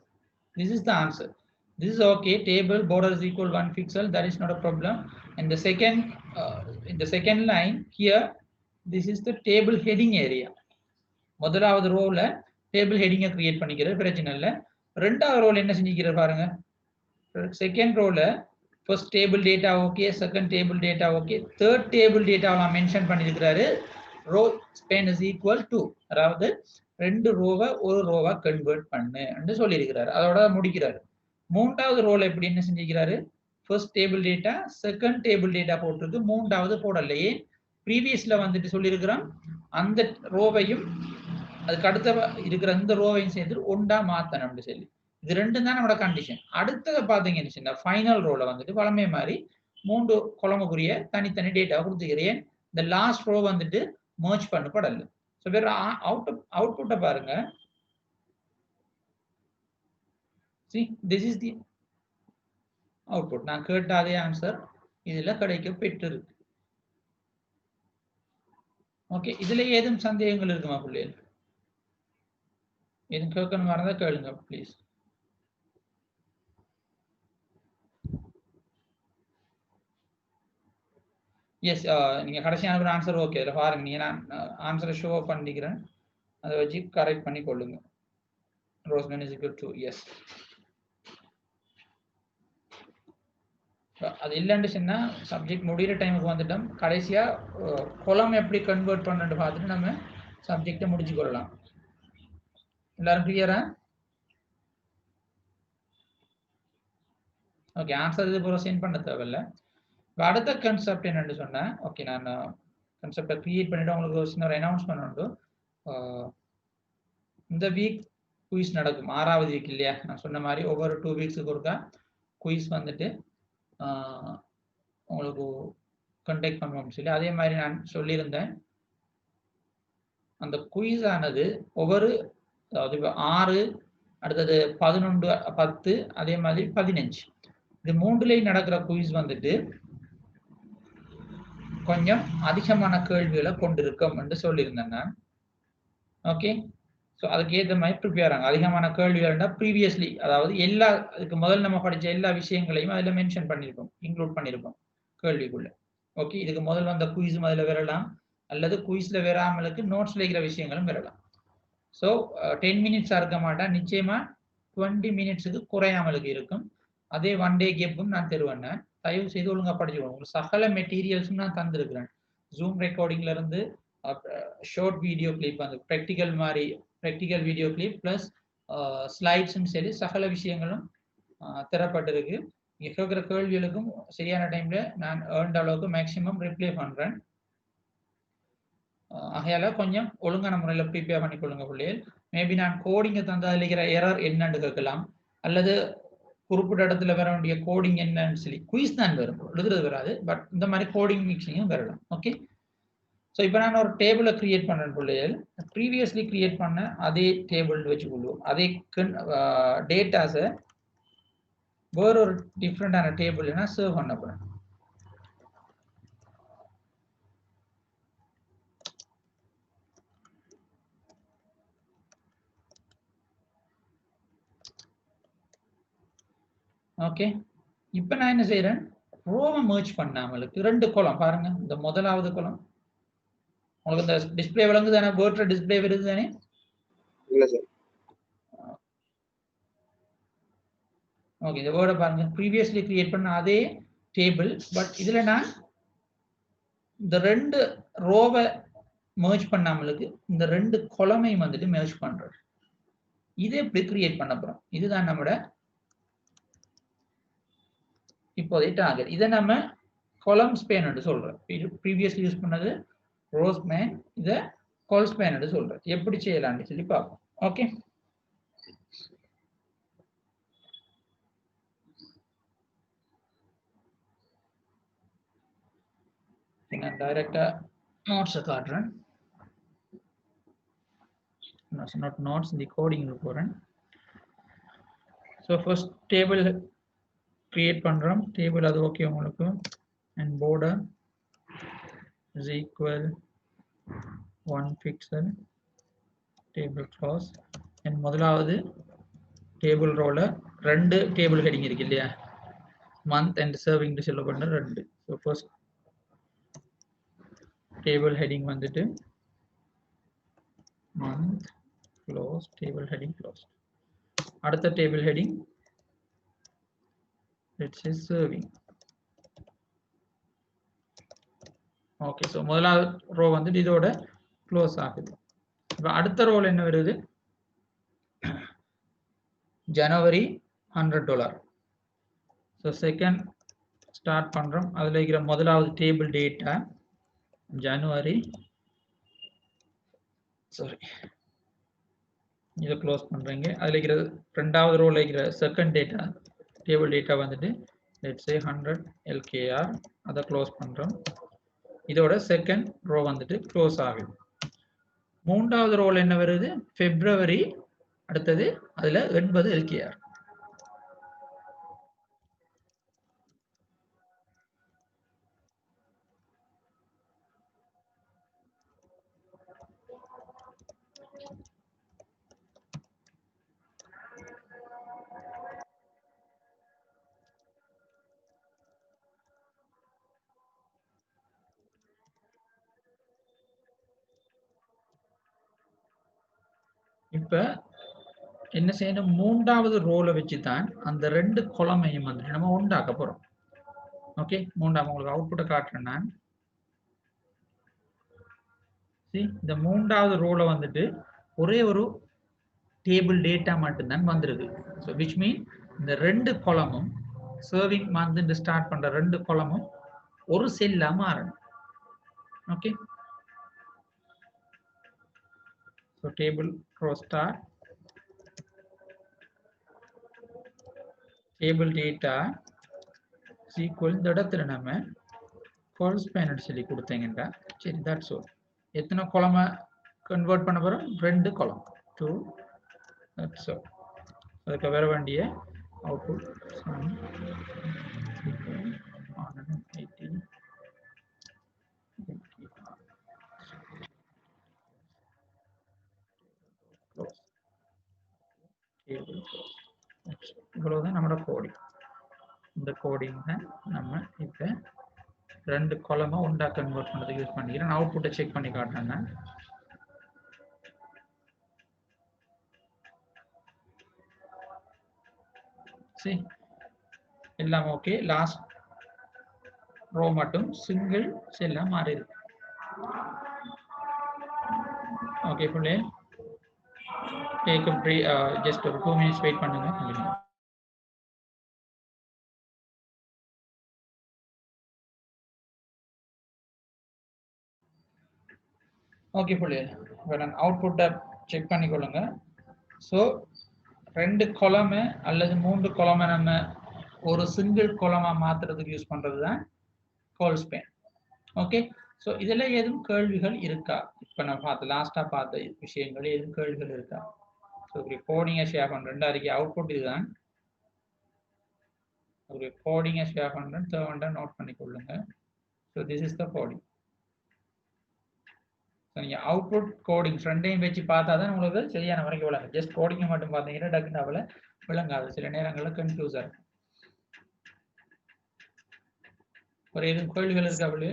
This is the answer. This is okay. Table border is equal 1 pixel. That is not a problem. And the second in the second line here, this is the table heading area. முதலாவது ரோல table ஹெடிங்கை create பண்ணிக்கிறது பிரச்சனை இல்லை. ரெண்டாவது ரோல என்ன செஞ்சுக்கிறது பாருங்க. Second ரோல first table data okay, second table data okay, third table டேட்டாவெல்லாம் மென்ஷன் பண்ணியிருக்கிறாரு. Row span is equal to, அதாவது 2 ரோவை ஒரு ரோவா கன்வெர்ட் பண்ணு சொல்லியிருக்கிறாரு. அதோட முடிக்கிறாரு. மூன்றாவது ரோல எப்படி என்ன செஞ்சுக்கிறாரு, first table data second table data போட்டிருக்கு, மூன்றாவது போடலையே. ப்ரீவியஸ்ல வந்துட்டு சொல்லியிருக்கிறோம் அந்த ரோவையும் அதுக்கு அடுத்த இருக்கிற இந்த ரோவையும் சேர்த்து ஒன்றா மாத்தணும் அப்படி சொல்லி. இது ரெண்டும் தான் நம்மளோட கண்டிஷன். அடுத்ததை பார்த்தீங்கன்னு ஃபைனல் ரோல வந்துட்டு வளமே மாதிரி 3 கொலமுக்குரிய தனித்தனி டேட்டாவை கொடுத்துக்கிறேன். இந்த லாஸ்ட் ரோ வந்துட்டு மர்ஜ் பண்ணப்படல. ஸோ வேற அவுட்புட்டை பாருங்க. See, this is the output. நான் கேட்ட அதே ஆன்சர் இதுல கிடைக்க பெற்றிருக்கு. ஓகே, இதுல ஏதும் சந்தேகங்கள் இருக்குமா பிள்ளைகள்? எதுவும் கேட்கணும் வரதா கேளுங்க ப்ளீஸ். எஸ், நீங்க கடைசியான ஒரு ஆன்சர் ஓகே. இதில் பாருங்க, நீங்க நான் ஆன்சரை ஷோ பண்ணிக்கிறேன், அதை வச்சு கரெக்ட் பண்ணி கொள்ளுங்க. Roseman is equal to S. அது இல்லைன்னு சொன்னா சப்ஜெக்ட் முடிகிற டைமுக்கு வந்துட்டோம். கடைசியா கொலம் எப்படி கன்வெர்ட் பண்ணுன்னு பார்த்துட்டு நம்ம சப்ஜெக்டை முடிச்சு கொள்ளலாம். எல்லாரும் கிளியரா? ஓகே, ஆன்சர் இது பூரா சென்ட் பண்ண தேவையில்லை. இப்போ அடுத்த கன்செப்ட் என்னன்னு சொன்னேன். ஓகே, நான் கன்செப்டை கிரியேட் பண்ணிட்டு உங்களுக்கு ஒரு சின்ன ஒரு அனௌன்ஸ்மெண்ட் உண்டு. இந்த வீக் குயிஸ் நடக்கும், 6வது வீக் இல்லையா? நான் சொன்ன மாதிரி ஒவ்வொரு 2 வீக்ஸுக்கு ஒருக்கா குயிஸ் வந்துட்டு உங்களுக்கு கண்டக்ட் பண்ணுவோம்னு சொல்லி. அதே மாதிரி நான் சொல்லியிருந்தேன், அந்த குயிஸ் ஆனது ஒவ்வொரு, அதாவது 6, அடுத்தது 11, 10, அதே மாதிரி 15, இது 3லையும் நடக்கிற குயிஸ் வந்துட்டு கொஞ்சம் அதிகமான கேள்விகளை கொண்டிருக்கும் என்று சொல்லியிருந்தேன் நான். ஓகே, ஸோ அதுக்கு ஏற்ற மாதிரி ப்ரிப்பேர் ஆகும். அதிகமான கேள்விகள்னா ப்ரீவியஸ்லி, அதாவது எல்லா அதுக்கு முதல் நம்ம படித்த எல்லா விஷயங்களையும் அதில் மென்ஷன் பண்ணியிருப்போம், இன்க்ளூட் பண்ணியிருப்போம் கேள்விக்குள்ள. ஓகே, இதுக்கு முதல் வந்த குயிஸும் அதில் வரலாம், அல்லது குயிஸ்ல வராமலுக்கு நோட்ஸ்ல இருக்கிற விஷயங்களும் வரலாம். ஸோ 10 மினிட்ஸாக இருக்க மாட்டேன், நிச்சயமா 20 மினிட்ஸுக்கு குறையாமலுக்கு இருக்கும். அதே 1 டே கேப்பும் நான் தருவேன். தயவு செய்து ஒழுங்கா படிச்சுக்கணும். உங்களுக்கு சகல மெட்டீரியல்ஸும் நான் தந்திருக்கிறேன். ஜூம் ரெக்கார்டிங்ல இருந்து ஷார்ட் வீடியோ கிளிப், அந்த ப்ராக்டிக்கல் வீடியோ கிளிப் பிளஸ் ஸ்லைட்ஸ்ன்னு சொல்லி சகல விஷயங்களும் தரப்பட்டிருக்கு. இங்கே கேட்குற கேள்விகளுக்கும் சரியான டைம்ல நான் ஏர்ன்ட் அளவுக்கு மேக்சிமம் ரிப்ளை பண்றேன். ஆகையால கொஞ்சம் ஒழுங்கான முறையில் ப்ரிப்பேர் பண்ணி கொள்ளுங்க பிள்ளைகள். மேபி நான் கோடிங்கை தந்ததில் இருக்கிற எரர் என்னன்னு கேட்கலாம், அல்லது குறிப்பிட்ட இடத்துல வர வேண்டிய கோடிங் என்னன்னு சொல்லி. குயிஸ் தான் வரும், எழுதுறது வராது, பட் இந்த மாதிரி கோடிங் மிக்சிங்கும் வரலாம். ஓகே, ஸோ இப்போ நான் ஒரு டேபிளை கிரியேட் பண்ணுறேன் பிள்ளைகள். ப்ரீவியஸ்லி கிரியேட் பண்ண அதே டேபிள் வச்சுக்கொள்வோம். அதே டேட்டாஸை வேற ஒரு டிஃப்ரெண்டான டேபிள் நான் சர்வ் பண்ண போகிறேன். ஓகே, இப்போ நான் என்ன செய்யறேன், ரோவை மர்ஜ் பண்ணாமலுக்கு 2 கொலம் பாருங்க. இந்த முதலாவது கொலம் உங்களுக்கு இந்த டிஸ்பிளே விளங்குது தானே, வேர்ட்ல டிஸ்பிளே வருது தானே? இல்ல சார். ஓகே, இந்த வேர்டை பாருங்க, ப்ரீவியஸ்லி கிரியேட் பண்ண அதே டேபிள், பட் இதுல நான் இந்த 2 ரோவை மர்ஜ் பண்ணாமலுக்கு இந்த 2 கொலமையும் வந்துட்டு மர்ஜ் பண்றேன். இதை எப்படி கிரியேட் பண்ண போறோம், இதுதான் நம்மளோட இப்போதைய டார்கெட். இதை நம்ம கொலம் ஸ்பேன் என்று சொல்றோம். ப்ரீவியஸ்லி யூஸ் பண்ணது ரோ ஸ்பேன், இதை கொல் ஸ்பேன் என்று சொல்றோம். எப்படி செய்யலாம்னு சொல்லி பார்ப்போம். ஓகே, நான் டைரக்டா நோட்ஸை காட்டுறேன். நாட் நோட்ஸ், இந்த கோடிங் போறேன். ஸோ ஃபர்ஸ்ட் டேபிள் கிரியேட் பண்றோம். டேபிள் அது ஓகே உங்களுக்கு. And border is equal 1 pixel table class. And முதலாவது டேபிள் ரோல 2 டேபிள் ஹெடிங் இருக்கு இல்லையா, மந்த் அண்ட் சர்விங் சொல்லப்பட்ட 2. ஸோ ஃபர்ஸ்ட் டேபிள் ஹெட்டிங் வந்துட்டு month close, table heading close. அடுத்த table heading let's say serving. Okay, so முதலாவது row வந்துட்டு இதோட க்ளோஸ் ஆகுது. இப்போ அடுத்த ரோல் என்ன வருது? ஜனவரி $100. ஸோ செகண்ட் ஸ்டார்ட் பண்றோம். அதுல இருக்கிற முதலாவது டேபிள் டேட்டா ஜனவரி, சாரி இதை க்ளோஸ் பண்றீங்க. அதுல இருக்கிற ரெண்டாவது ரோல இருக்கிற செகண்ட் டேட்டா டேபிள் டேட்டா வந்துட்டு let's say 100 LKR, அதை க்ளோஸ் பண்றோம். இதோட செகண்ட் ரோ வந்துட்டு க்ளோஸ் ஆகுது. மூன்றாவது ரோல் என்ன வருது? பிப்ரவரி, அடுத்தது அதுல 80 LKR. இப்ப என்ன செய்யணும்? மூன்றாவது ரோல வச்சு தான் அந்த ரெண்டு கொலமையும் வந்துட்டு நம்ம உண்டாக்க போறோம். ஓகே, மூன்றாவது உங்களுக்கு அவுட்புட்டை காட்டுறேன் நான். இந்த மூன்றாவது ரோல வந்துட்டு ஒரே ஒரு டேபிள் டேட்டா மட்டும்தான் வந்திருக்கு. ஸோ விச் மீன் இந்த ரெண்டு கொலமும் சர்விங் மந்த் ஸ்டார்ட் பண்ற ரெண்டு கொலமும் ஒரு செல்லா மாறணும். Okay, so table row star table data equal, இந்த இடத்துல நம்ம கோல்ஸ் பேனட் சொல்லி கொடுத்தீங்கன்னா சரி, தட்ஸ் ஆல். எத்தனை கொலமை கன்வெர்ட் பண்ண போறோம்? ரெண்டு கொலம், 2, தட்ஸ் ஆல். அதுக்கு வர வேண்டிய அவுட்புட் 180. இவ்வளவுதான் நம்மளோட கோடிங். இந்த கோடிங் தான் நம்ம இப்ப ரெண்டு கொலமா ஒன்றா கன்வெர்ட் பண்றதுக்கு யூஸ் பண்ணிக்கிறேன். நான் அவுட்புட்டை செக் பண்ணி காட்டுறேன். சரி, எல்லாம் ஓகே. லாஸ்ட் ரோ மட்டும் சிங்கிள் செல்லா மாறி இருக்கு. ஓகே, புள்ளே டேக் ஜஸ்ட் ஒரு 2 minutes வெயிட் பண்ணுங்க. ஓகே புள்ளே, நான் அவுட்புட்டை செக் பண்ணிக்கொள்ளுங்க. ஸோ ரெண்டு கொலமை அல்லது மூன்று கொலமை நம்ம ஒரு சிங்கிள் கொலமா மாத்துறதுக்கு யூஸ் பண்றது தான் கோல்ஸ் பேன். ஓகே, ஸோ இதுல எதுவும் கேள்விகள் இருக்கா? இப்ப நான் லாஸ்டா பார்த்த விஷயங்கள் எதுவும் கேள்விகள் இருக்கா? ஸோ கோடிங்கை ஷேர் பண்றேன். அதுக்கு அவுட்புட் இதுதான். ஒரு கோடிங்கை ஷேர் பண்றேன், தேவைண்டா நோட் பண்ணிக்கொள்ளுங்க. So this is the coding. நீங்க அவுட்புட் கோடிங் ரெண்டையும் வச்சு பார்த்தா தான் உங்களுக்கு சரியான வரைக்கும் விளங்கும். ஜஸ்ட் கோடிங்கை மட்டும் பார்த்தீங்கன்னா டக்குன்னு அவளை விளங்காது, சில நேரங்களில் கன்ஃபியூஸா இருக்கும். ஒரு எதுவும் கேள்விகள் இருக்கா அவளு?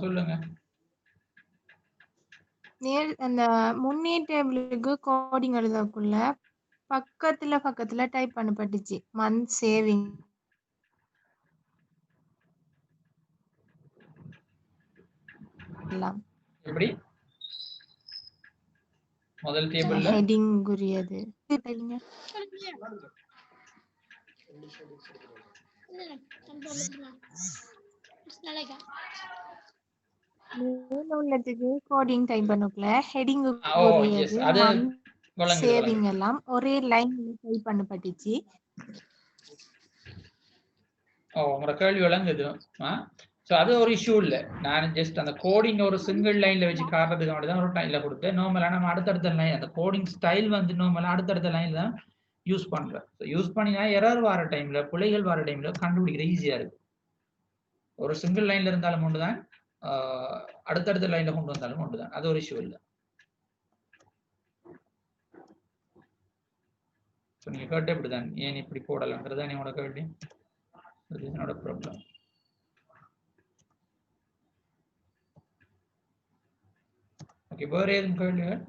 சொல்லுங்க. அந்த முன்னே டேபிளுக்கு கோடிங் எழுதக்குள்ள பக்கத்துல டைப் பண்ணப்பட்டுச்சு மந்த் சேவிங். எப்படி முதல் டேபிள்ல ஹெட்டிங் குறியது உள்ளதுக்கு கோடிங் டைப் பண்ணக்குள்ள ஹெட்டிங் குறியது சேவிங் எல்லாம் ஒரே லைன்ல டைப் பண்ணப்பட்டுச்சு. உங்களோட கேள்வி விளங்குது. ஸோ அது ஒரு இஷ்யூ இல்லை. நான் ஜஸ்ட் அந்த கோடிங் ஒரு சிங்கிள் லைன்ல வச்சு காட்டுறதுக்கு மட்டும் தான் ஒரு டைம்ல கொடுத்தேன். நார்மலா நம்ம அடுத்தடுத்த லைன் அந்த கோடிங் ஸ்டைல் வந்து நார்மலா அடுத்தடுத்த லைன்ல தான் யூஸ் பண்றேன். யூஸ் பண்ணினா எரர் வர டைம்ல, பிழைகள் வர டைம்ல கண்டுபிடிக்கிற ஈஸியா இருக்கு. ஒரு சிங்கிள் லைன்ல இருந்தாலும் ஒன்று தான், அடுத்தடுத்த லைன்ல கொண்டு வந்தாலும் ஒன்று தான். அது ஒரு இஷ்யூ இல்லை. ஸோ நீங்க கேட்டு இப்படிதான் ஏன் இப்படி போடலாங்கிறதா என்னோட கேள்வி. That is not a problem. Okay, வேற ஏதும் கேள்விகள்?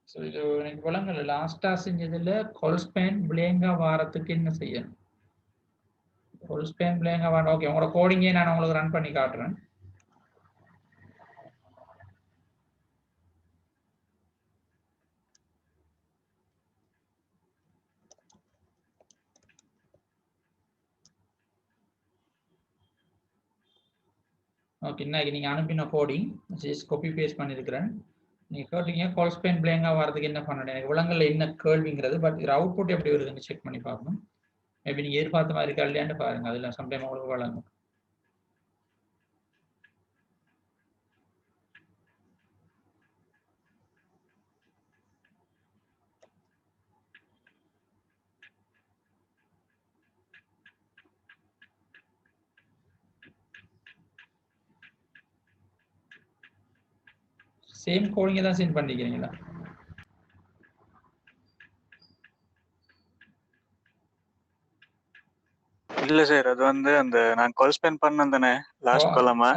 ஸோ இது எனக்கு விளங்கல. லாஸ்டா செஞ்சதுல கொல்ஸ்பேன் பிளேங்கா வாரத்துக்கு என்ன செய்யணும்? கொல்ஸ்பேன் பிளேங்கா வாரம். ஓகே, உங்களோட கோடிங்கே நான் உங்களுக்கு ரன் பண்ணி காட்டுறேன். ஓகே, இன்னைக்கு நீங்க அனுப்பின கோடிங் ஜஸ்ட் காப்பி பேஸ்ட் பண்ணிருக்கிறேன். நீங்க கேட்டீங்க கொல்ஸ்பேன் பிளேங்கா வாரத்துக்கு என்ன பண்ணணும். எனக்கு விளங்கல என்ன கேள்விங்கிறது. பட் இது அவுட்புட் எப்படி வருதுன்னு செக் பண்ணி பார்க்கணும். மேபி நீங்க எதிர்பார்த்த மாதிரி இருக்கா இல்லையான்னு பாருங்க. அதுல சம்டைம் உங்களுக்கு வழங்கும். சேம் கோடிங்க தான் சென்ட் பண்ணிக்கிறீங்களா? இல்ல சார், அது வந்து அந்த நான் கொல்ஸ்பேன் பண்ணேன் லாஸ்ட் காலமா,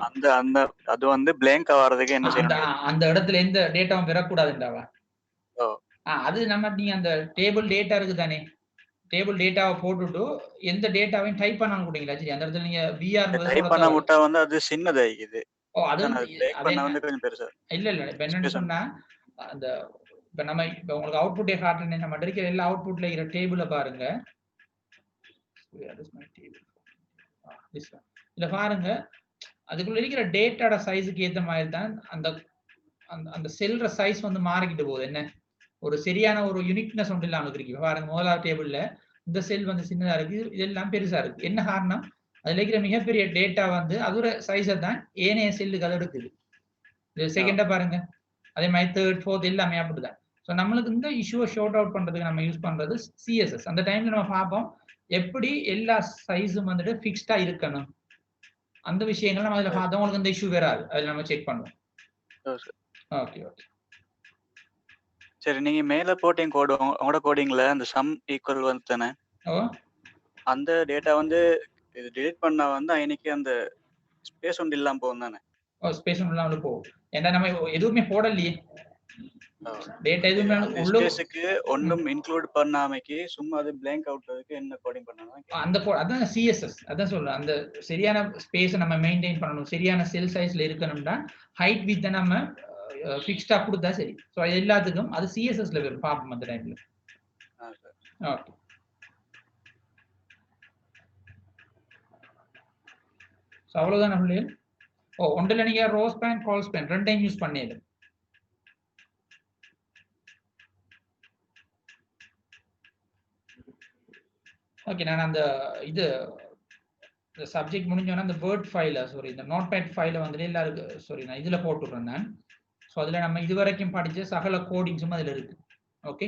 அந்த அந்த அது வந்து பிளாங்க் ஆவறதுக்கு என்ன செய்யணும்? அந்த இடத்துல எந்த டேட்டாவும் பெறக்கூடாதுண்டாவா? அது நம்ம நீங்க அந்த டேபிள் டேட்டா இருக்கு தானே, டேபிள் டேட்டாவை போட்டுட்டு எந்த டேட்டாவையும் டைப் பண்ணாம கொடுங்களா? சரி, அந்த இடத்துல நீங்க விஆர் டைப் பண்ண விட்டா வந்து அது சின்னதாயிக்குது. அது வந்து கொஞ்சம் பெருசா. இல்ல இப்ப என்னன்னு சொன்னா, அந்த இப்ப நம்ம இப்ப உங்களுக்கு அவுட்புட்டே காட்டுறேன். நம்ம இருக்கிற எல்லா அவுட்புட்ல இருக்கிற டேபிள பாருங்க. இதுல பாருங்க, அதுக்குள்ள இருக்கிற டேட்டாட சைஸுக்கு ஏத்த மாதிரி தான் அந்த அந்த செல்ற சைஸ் வந்து மாறிக்கிட்டு போகுது. என்ன ஒரு சரியான ஒரு யூனிக்னஸ் ஒன்று இல்லாம இருக்கு. பாருங்க, முதலாவது டேபிள்ல இந்த செல் வந்து சின்னதா இருக்கு, இதெல்லாம் பெருசா இருக்கு. என்ன காரணம்? அதுல இருக்கிற மிகப்பெரிய டேட்டா வந்து அதோட சைஸை தான் ஏனைய செல்லுக்கு அதை எடுக்குது. செகண்டா பாருங்க, அதே மாதிரி தேர்ட் ஃபோர்த் எல்லாமே அப்படிதான். ஸோ நம்மளுக்கு இந்த இஷ்யூவை ஷார்ட் அவுட் பண்றதுக்கு நம்ம யூஸ் பண்றது சிஎஸ்எஸ். அந்த டைம்ல நம்ம பார்ப்போம் எப்படி எல்லா சைஸும் வந்துட்டு ஃபிக்ஸ்டா இருக்கணும். அந்த விஷயங்கள் நம்ம அதில் பார்த்தோம். உங்களுக்கு இந்த இஷ்யூ வராது. அதில் நம்ம செக் பண்ணுவோம். ஓகே ஓகே சரி, நீங்க மேல போட்டிங் கோட் உங்களோட கோடிங்ல அந்த சம் ஈக்குவல் வந்து தானே, அந்த டேட்டா வந்து இது டிலீட் பண்ணா வந்து இன்னைக்கு அந்த ஸ்பேஸ் ஒன்று இல்லாம போகும் தானே? ஸ்பேஸ் ஒன்று இல்லாம போகும். ஏன்னா நம்ம எதுவுமே போடலையே, டேட்டா எதுவுமே ஸ்பேஸ்க்கு ஒண்ணும் இன்க்ளூட் பண்ணாமக்கு சும்மா அது blank அவுட்றதுக்கு என்ன கோடிங் பண்ணனும்? அந்த அதான் சிஎஸ்எஸ். அதான் சொல்றேன், அந்த சரியான ஸ்பேஸை நம்ம மெயின்டைன் பண்ணணும். சரியான செல் சைஸ்ல இருக்கணும்னா ஹைட் வித் நம்ம ஃபிக்ஸ்டா கொடுத்தா சரி. ஸோ எல்லாத்துக்கும் அது சிஎஸ்எஸ்ல வரும். பார்ப்போம் அந்த டைம்ல. ஓகே, ஸோ அவ்வளோதான் பிள்ளைகள். ஒன்றில் நீங்க ரோஸ் பேன் கால்ஸ் பேன் ரெண்டையும் யூஸ் பண்ணிடு. ஓகே, நான் அந்த இது சப்ஜெக்ட் முடிஞ்சோன்னா அந்த வேர்ட் ஃபைல இந்த நோட்பேட் ஃபைலை வந்துட்டு எல்லாருக்கும் நான் இதில் போட்டுடுறேன் நான். ஸோ அதில் நம்ம இது வரைக்கும் படித்த சகல கோடிங்ஸும் அதில் இருக்கு. ஓகே,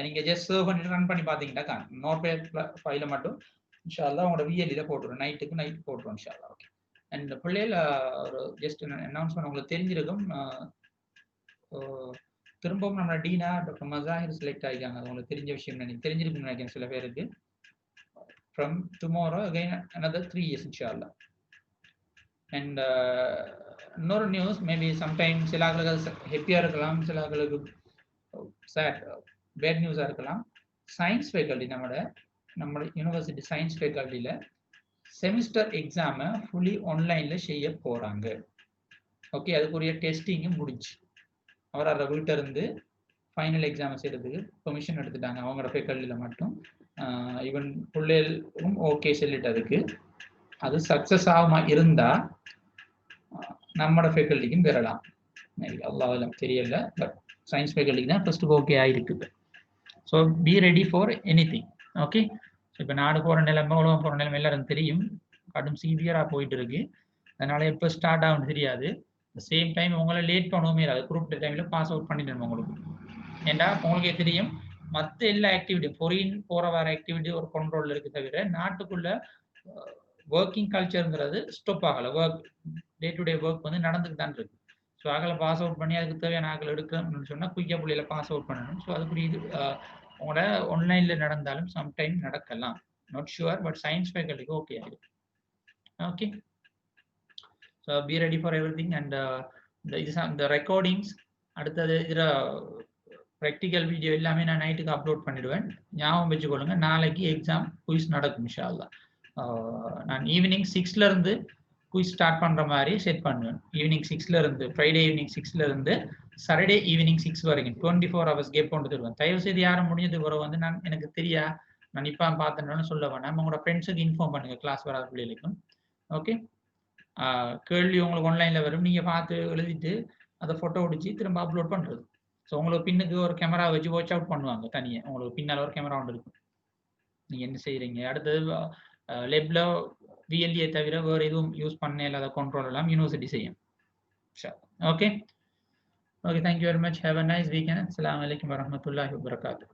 நீங்கள் ஜஸ்ட் சர்வ் பண்ணிட்டு ரன் பண்ணி பார்த்தீங்கன்னா நோட்பேட் ஃபைலை மட்டும் இன்ஷா அல்லாஹ் உங்களோட விஎல்இயில் போட்டுருவோம். நைட்டு போட்டுருவோம் இன்ஷா அல்லாஹ். ஓகே, அண்ட் பிள்ளைகள் ஒரு ஜஸ்ட் அனௌன்ஸ்மெண்ட் உங்களுக்கு தெரிஞ்சிருக்கும். திரும்பவும் நம்ம டீனா டாக்டர் மசாஹிர் செலக்ட் ஆகிக்காங்க. அது உங்களுக்கு தெரிஞ்ச விஷயம் தெரிஞ்சிருக்குன்னு நினைக்கிறேன் சில பேருக்கு. From tomorrow again another 3 years inshallah. And no news, maybe sometimes சிலர்களுக்கு ஹாப்பியா இருக்கலாம், சிலர்களுக்கு sad bad news இருக்கலாம். சயின்ஸ் ஃபேக்கல்டி நம்ம யூனிவர்சிட்டி சயின்ஸ் ஃபேக்கல்டியில் செமிஸ்டர் எக்ஸாமை ஃபுல்லி ஆன்லைனில் செய்ய போகிறாங்க. ஓகே, அதுக்குரிய டெஸ்டிங்கும் முடிஞ்சு அவரோட வீட்டில் இருந்து ஃபைனல் எக்ஸாமை செய்கிறதுக்கு பெர்மிஷன் எடுத்துட்டாங்க அவங்களோட ஃபேக்கல்டியில் மட்டும். ஈவன் பிள்ளைகளும் ஓகே சொல்லிட்டதுக்கு. அது சக்ஸஸ் ஆகுமா இருந்தால் நம்மளோட ஃபேக்கல்டிக்கும் பெறலாம். அல்லாஹ் தெரியல, பட் சயின்ஸ் ஃபேக்கல்டிக்கு தான் ஃபர்ஸ்ட் ஓகே ஆகிருக்குது. So be ready for any thing. Okay, so இப்போ நாடு போகிற நிலைமை, உலகம் போகிற நிலைமை எல்லாரும் தெரியும். கடும் சீவியராக போயிட்டு இருக்கு. அதனால எப்போ ஸ்டார்ட் ஆகும்னு தெரியாது. சேம் டைம் உங்களை லேட் பண்ணவுமே அது குரூப் டைமில் பாஸ் அவுட் பண்ணிடணும் உங்களுக்கு. ஏன்னா உங்களுக்கே தெரியும், மற்ற எல்லா ஆக்டிவிட்டியும் ஃபாரின் போகிற வர ஆக்டிவிட்டி ஒரு கண்ட்ரோலில் இருக்குது. தவிர நாட்டுக்குள்ள ஒர்க்கிங் கல்ச்சருங்கிறது ஸ்டாப் ஆகலை. Work day to day work வந்து நடந்துட்டு தான் இருக்கு. ஸோ ஆகலை பாஸ் அவுட் பண்ணி அதுக்கு தேவையான ஆக்கள் எடுக்கணும்னு சொன்னால் குயிக்காக பிள்ளையில பாஸ் அவுட் பண்ணணும். ஸோ அதுக்குரிய இது உங்களோட ஆன்லைனில் நடந்தாலும் சம்டைம் நடக்கலாம். நாட் ஷுவர், பட் சயின்ஸ் ஃபேக்கல்ட்டிக்கு ஓகே ஆகிடும். Okay, so be ready for everything. And இந்த ரெக்கார்டிங்ஸ் அடுத்தது இதில் ப்ராக்டிக்கல் வீடியோ எல்லாமே நான் நைட்டுக்கு அப்லோட் பண்ணிடுவேன். ஞாபகம் வச்சுக்கொள்ளுங்க, நாளைக்கு எக்ஸாம் குயிஸ் நடக்கும் இன்ஷா அல்லாஹ். நான் ஈவினிங் 6ல இருந்து குயிஸ் ஸ்டார்ட் பண்ணுற மாதிரி செட் பண்ணுவேன். ஈவினிங் 6ல இருந்து ஃப்ரைடே ஈவினிங் 6ல இருந்து சாட்டர்டே ஈவினிங் 6 வரைக்கும் 24 hours கேப் கொண்டு தருவேன். தயவு செய்து யாரும் முடிஞ்சது பிறகு வந்து நான் எனக்கு தெரியா நான் இப்போ பார்த்தேன்னு சொல்ல வேணாம். உங்களோட ஃப்ரெண்ட்ஸுக்கு இன்ஃபார்ம் பண்ணுங்க கிளாஸ் வராத பிள்ளைகளுக்கும். ஓகே, கேள்வி உங்களுக்கு ஆன்லைனில் வரும், நீங்கள் பார்த்து எழுதிட்டு அதை ஃபோட்டோ பிடிச்சி திரும்ப அப்லோட் பண்ணுறது. ஸோ உங்களுக்கு பின்னுக்கு ஒரு கேமரா வச்சு வாட்ச் அவுட் பண்ணுவாங்க தனியாக. உங்களுக்கு பின்னால் ஒரு கேமரா ஒன்று இருக்கும், நீங்கள் என்ன செய்கிறீங்க. அடுத்தது லெப்ல VLE தவிர வேறு எதுவும் யூஸ் பண்ண இல்லாத கண்ட்ரோல் எல்லாம் யூனிவர்சிட்டி செய்யும். Okay, thank you very much. Have a nice weekend. அஸ்ஸலாமு அலைக்கும் வரஹ்மத்துல்லாஹி வபரகாத்துஹு.